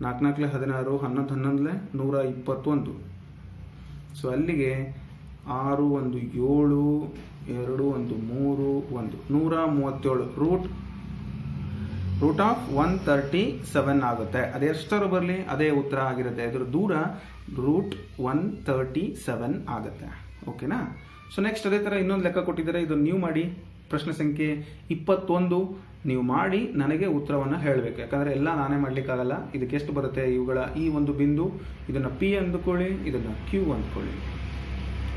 4 4 16 11 11 121. ಸೊ ಅಲ್ಲಿಗೆ 6 1 7 2 1 3 1 137 √137 ಆಗುತ್ತೆ. ಅದೆಷ್ಟರ ಬರಲಿ ಅದೇ ಉತ್ತರ ಆಗಿರುತ್ತೆ. ಅದರ ದೂರ √137 ಆಗುತ್ತೆ. ಓಕೆನಾ. ಸೊ ನೆಕ್ಸ್ಟ್ ಅದೇ ಥರ ಇನ್ನೊಂದು ಲೆಕ್ಕ ಕೊಟ್ಟಿದ್ದಾರೆ, ಇದನ್ನು ನೀವು ಮಾಡಿ. ಪ್ರಶ್ನೆ ಸಂಖ್ಯೆ 21 ನೀವು ಮಾಡಿ ನನಗೆ ಉತ್ತರವನ್ನು ಹೇಳಬೇಕು. ಯಾಕಂದರೆ ಎಲ್ಲ ನಾನೇ ಮಾಡಲಿಕ್ಕಾಗಲ್ಲ. ಇದಕ್ಕೆ ಎಷ್ಟು ಬರುತ್ತೆ, ಇವುಗಳ ಈ ಒಂದು ಬಿಂದು, ಇದನ್ನು P ಅಂದುಕೊಳ್ಳಿ, ಇದನ್ನು Q ಅಂದ್ಕೊಳ್ಳಿ.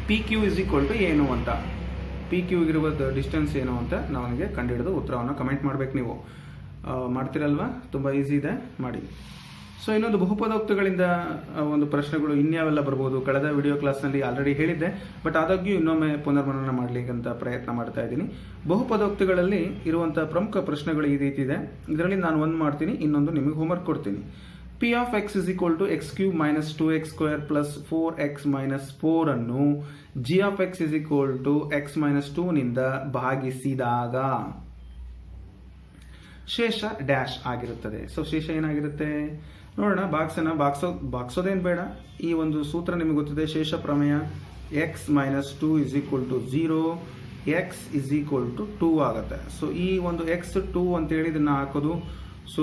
PQ ಏನು ಅಂತ, PQ ಇರುವ ಡಿಸ್ಟೆನ್ಸ್ ಏನು ಅಂತ ನನಗೆ ಕಂಡುಹಿಡಿದು ಉತ್ತರವನ್ನು ಕಮೆಂಟ್ ಮಾಡಬೇಕು. ನೀವು ಮಾಡ್ತೀರಲ್ವಾ, ತುಂಬ ಈಸಿ ಇದೆ, ಮಾಡಿ. ಸೊ ಇನ್ನೊಂದು ಬಹುಪದೋಕ್ತಿಗಳಿಂದ ಒಂದು ಪ್ರಶ್ನೆಗಳು ಇನ್ಯಾವೆಲ್ಲ ಬರ್ಬೋದು, ಕಳೆದ ವಿಡಿಯೋ ಕ್ಲಾಸ್ನಲ್ಲಿ ಆಲ್ರೆಡಿ ಹೇಳಿದ್ದೆ, ಬಟ್ ಆದಾಗ್ಯೂ ಇನ್ನೊಮ್ಮೆ ಪುನರ್ಮನನ ಮಾಡಲಿಕ್ಕಂತ ಪ್ರಯತ್ನ ಮಾಡ್ತಾ ಇದ್ದೀನಿ. ಬಹುಪದೋಕ್ತಿಗಳಲ್ಲಿ ಇರುವಂತಹ ಪ್ರಮುಖ ಪ್ರಶ್ನೆಗಳು ಈ ರೀತಿ ಇದೆ. ಇದರಲ್ಲಿ ನಾನು ಒಂದು ಮಾಡ್ತೀನಿ, ಇನ್ನೊಂದು ನಿಮಗೆ ಹೋಮ್ವರ್ಕ್ ಕೊಡ್ತೀನಿ. P of x = x³ - 2x² + 4x - 4 ಅನ್ನು g of x = x - 2 ನಿಂದ ಭಾಗಿಸಿದಾಗ ಶೇಷ ಡ್ಯಾಶ್ ಆಗಿರುತ್ತದೆ. ಸೊ ಶೇಷ ಏನಾಗಿರುತ್ತೆ ನೋಡೋಣ. ಬಾಕ್ಸೋದೇನು ಬೇಡ, ಈ ಒಂದು ಸೂತ್ರ ನಿಮಗೆ ಗೊತ್ತಿದೆ, ಶೇಷ ಪ್ರಮೇಯ. x - 2 = 0, x = 2 ಆಗುತ್ತೆ. ಸೊ ಈ ಒಂದು x2 ಅಂತೇಳಿ ಇದನ್ನು ಹಾಕೋದು. ಸೊ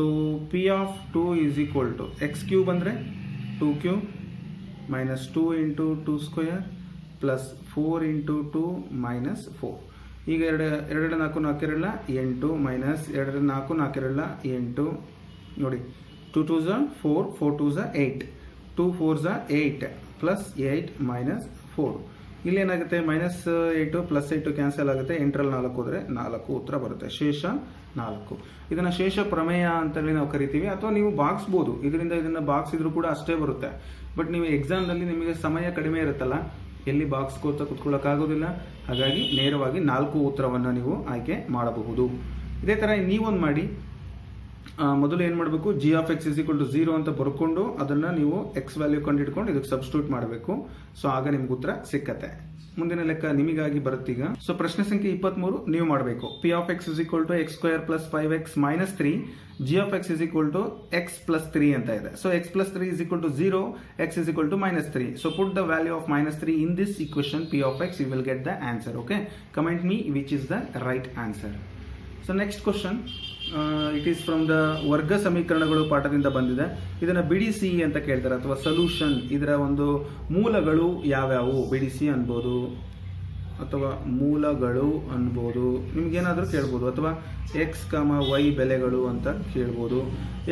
P of 2 = x³ ಅಂದರೆ 2³ - 2 × 2² ಪ್ಲಸ್ 4 × 2 - 4. ಈಗ 2 4 4 8 ಮೈನಸ್ 2 4 4 8 ನೋಡಿ, 2 2 4 4 2 8 2 4 8 ಪ್ಲಸ್ 8 ಮೈನಸ್ 4. ಇಲ್ಲಿ ಏನಾಗುತ್ತೆ, -8 + 8 ಕ್ಯಾನ್ಸಲ್ ಆಗುತ್ತೆ. 8ರಲ್ಲಿ 4 ಹೋದರೆ 4 ಉತ್ತರ ಬರುತ್ತೆ. ಶೇಷ 4. ಇದನ್ನು ಶೇಷ ಪ್ರಮೇಯ ಅಂತೇಳಿ ನಾವು ಕರಿತೀವಿ, ಅಥವಾ ನೀವು ಬಾಗಿಸ್ಬೋದು. ಇದನ್ನು ಬಾಗಿಸಿದ್ರು ಕೂಡ ಅಷ್ಟೇ ಬರುತ್ತೆ. ಬಟ್ ನೀವು ಎಕ್ಸಾಮ್ನಲ್ಲಿ ನಿಮಗೆ ಸಮಯ ಕಡಿಮೆ ಇರುತ್ತಲ್ಲ, ಎಲ್ಲಿ ಬಾಕ್ಸ್ಕೋತ ಕುತ್ಕೊಳ್ಳೋಕ್ಕಾಗೋದಿಲ್ಲ. ಹಾಗಾಗಿ ನೇರವಾಗಿ 4 ಉತ್ತರವನ್ನು ನೀವು ಆಯ್ಕೆ ಮಾಡಬಹುದು. ಇದೇ ಥರ ನೀವೊಂದು ಮಾಡಿ. ಮೊದಲು ಏನು ಮಾಡಬೇಕು, g of x = 0 ಅಂತ ಬರ್ಕೊಂಡು ಅದನ್ನು ನೀವು x ವ್ಯಾಲ್ಯೂ ಕಂಡುಹಿಡ್ಕೊಂಡು ಇದಕ್ಕೆ ಸಬ್ಸ್ಟಿಟ್ಯೂಟ್ ಮಾಡಬೇಕು. ಸೊ ಆಗ ನಿಮ್ಗೆ ಉತ್ತರ ಸಿಕ್ಕತ್ತೆ. ಮುಂದಿನ ಲೆಕ್ಕ ನಿಮಗಾಗಿ ಬರುತ್ತೀಗ. ಸೊ ಪ್ರಶ್ನೆ ಸಂಖ್ಯೆ 23 ನೀವು ಮಾಡಬೇಕು. P of x = x² + 5x - 3, g of x = x + 3 ಅಂತ ಇದೆ. So x + 3 = 0, x = -3. So put the value of -3 in this equation P of x, you will get the answer. Okay, comment me which is the right answer. So next question, it is from the ವರ್ಗ ಸಮೀಕರಣಗಳು ಪಾಠದಿಂದ ಬಂದಿದೆ. ಇದನ್ನು ಬಿಡಿಸಿ ಅಂತ ಕೇಳ್ತಾರೆ, ಅಥವಾ solution. ಇದರ ಒಂದು ಮೂಲಗಳು ಯಾವ್ಯಾವು ಬಿಡಿಸಿ ಅನ್ಬೋದು, ಅಥವಾ ಮೂಲಗಳು ಅನ್ಬೋದು, ನಿಮ್ಗೇನಾದರೂ ಕೇಳ್ಬೋದು, ಅಥವಾ x, y ಬೆಲೆಗಳು ಅಂತ ಕೇಳ್ಬೋದು.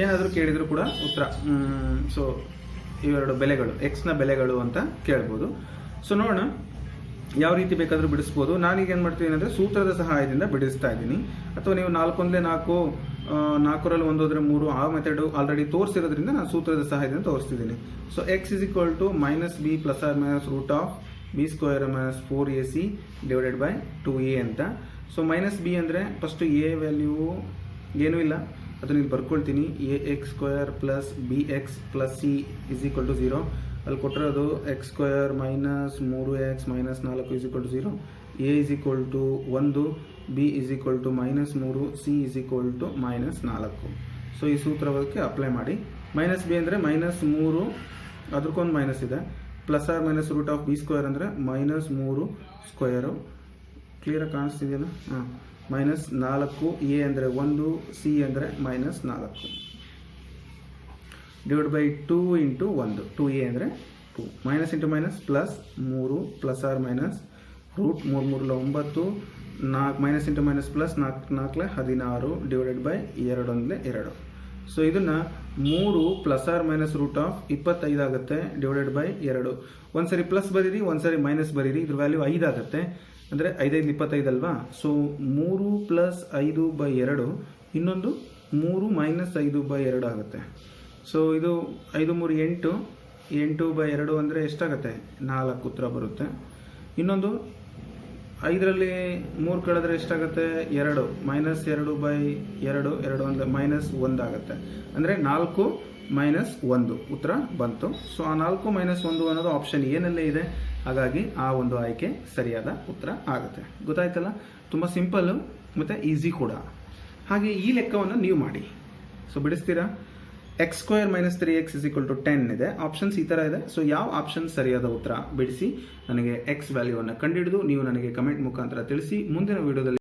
ಏನಾದರೂ ಕೇಳಿದ್ರು ಕೂಡ ಉತ್ತರ. ಸೊ ಇವೆರಡು ಬೆಲೆಗಳು, x ನ ಬೆಲೆಗಳು ಅಂತ ಕೇಳ್ಬೋದು. ಸೊ ನೋಡೋಣ ಯಾವ ರೀತಿ ಬೇಕಾದರೂ ಬಿಡಿಸ್ಬೋದು. ನಾನೀಗ ಏನು ಮಾಡ್ತೀನಿ ಅಂದರೆ ಸೂತ್ರದ ಸಹಾಯದಿಂದ ಬಿಡಿಸ್ತಾ ಇದ್ದೀನಿ. ಅಥವಾ ನೀವು 4 1 4, 4ರಲ್ಲಿ 1 ಹೋದರೆ 3, ಆ ಮೆಥಡು ಆಲ್ರೆಡಿ ತೋರಿಸಿರೋದ್ರಿಂದ ನಾನು ಸೂತ್ರದ ಸಹಾಯದಿಂದ ತೋರಿಸ್ತಿದ್ದೀನಿ. So x = -b ± √b² - 4ac / 2a ಅಂತ. ಸೊ -b ಅಂದರೆ ಫಸ್ಟ್ a ವ್ಯಾಲ್ಯೂ ಏನೂ ಇಲ್ಲ, ಅದನ್ನು ಇಲ್ಲಿ ಬರ್ಕೊಳ್ತೀನಿ. ax² + bx + c = 0. ಅಲ್ಲಿ ಕೊಟ್ಟಿರೋದು x² - 3x - 4 = 0, a = 1, b = -3, c = -4. So ಈ ಸೂತ್ರಕ್ಕೆ ಅಪ್ಲೈ ಮಾಡಿ. -b ಅಂದರೆ -3, ಅದಕ್ಕೊಂದು ಮೈನಸ್ ಇದೆ, plus R minus root of B square ಅಂದರೆ ಮೈನಸ್ 3 ಸ್ಕ್ವೇರು. ಕ್ಲಿಯರಾಗಿ ಕಾಣಿಸ್ತಿದೆಯಲ್ಲ? ಹಾಂ. ಮೈನಸ್ 4 ಎ ಅಂದರೆ 1 ಸಿ ಅಂದರೆ minus 4 divide by 2 into 1 2 A ಅಂದರೆ 2 minus into minus plus 3 plus R minus root 3 3 9 4 minus into minus plus 4 4 16 divided by 2 ಅಂದರೆ 2. So ಇದನ್ನು 3 plus R minus root of 25 ಆಗುತ್ತೆ ಡಿವೈಡೆಡ್ ಬೈ 2. ಒಂದ್ಸರಿ ಪ್ಲಸ್ ಬರೀರಿ, ಒಂದ್ಸರಿ minus ಬರೀರಿ. ಇದ್ರ ವ್ಯಾಲ್ಯೂ 5 ಆಗುತ್ತೆ, ಅಂದರೆ 5 5 25 ಅಲ್ವಾ? ಸೊ 3 ಪ್ಲಸ್ 5 ಬೈ 2, ಇನ್ನೊಂದು 3 ಮೈನಸ್ 5 ಬೈ 2 ಆಗುತ್ತೆ. ಸೊ ಇದು 5 3 8 8 ಬೈ 2 ಅಂದರೆ ಎಷ್ಟಾಗುತ್ತೆ? 4 ಉತ್ತರ ಬರುತ್ತೆ. ಇನ್ನೊಂದು 5ರಲ್ಲಿ 3 ಕಳೆದ್ರೆ ಎಷ್ಟಾಗುತ್ತೆ? 2 ಮೈನಸ್ 2 ಬೈ 2 2 ಅಂದರೆ ಮೈನಸ್ 1 ಆಗುತ್ತೆ. ಅಂದರೆ 4 ಮೈನಸ್ 1 ಉತ್ತರ ಬಂತು. ಸೊ ಆ 4 ಮೈನಸ್ 1 ಅನ್ನೋದು ಆಪ್ಷನ್ ಏನಲ್ಲೇ ಇದೆ, ಹಾಗಾಗಿ ಆ ಒಂದು ಆಯ್ಕೆ ಸರಿಯಾದ ಉತ್ತರ ಆಗುತ್ತೆ. ಗೊತ್ತಾಯ್ತಲ್ಲ? ತುಂಬ ಸಿಂಪಲ್ಲು ಮತ್ತು ಈಸಿ ಕೂಡ. ಹಾಗೆ ಈ ಲೆಕ್ಕವನ್ನು ನೀವು ಮಾಡಿ. ಸೊ ಬಿಡಿಸ್ತೀರಾ? X square minus 3x is equal to 10 ಇದೆ. ಆಪ್ಷನ್ಸ್ ಈ ಥರ ಇದೆ. ಸೊ ಯಾವ ಆಪ್ಷನ್ ಸರಿಯಾದ ಉತ್ತರ ಬಿಡಿಸಿ ನನಗೆ ಎಕ್ಸ್ ವ್ಯಾಲ್ಯೂವನ್ನು ಕಂಡುಹಿಡಿದು ನೀವು ನನಗೆ ಕಮೆಂಟ್ ಮುಖಾಂತರ ತಿಳಿಸಿ. ಮುಂದಿನ ವಿಡಿಯೋದಲ್ಲಿ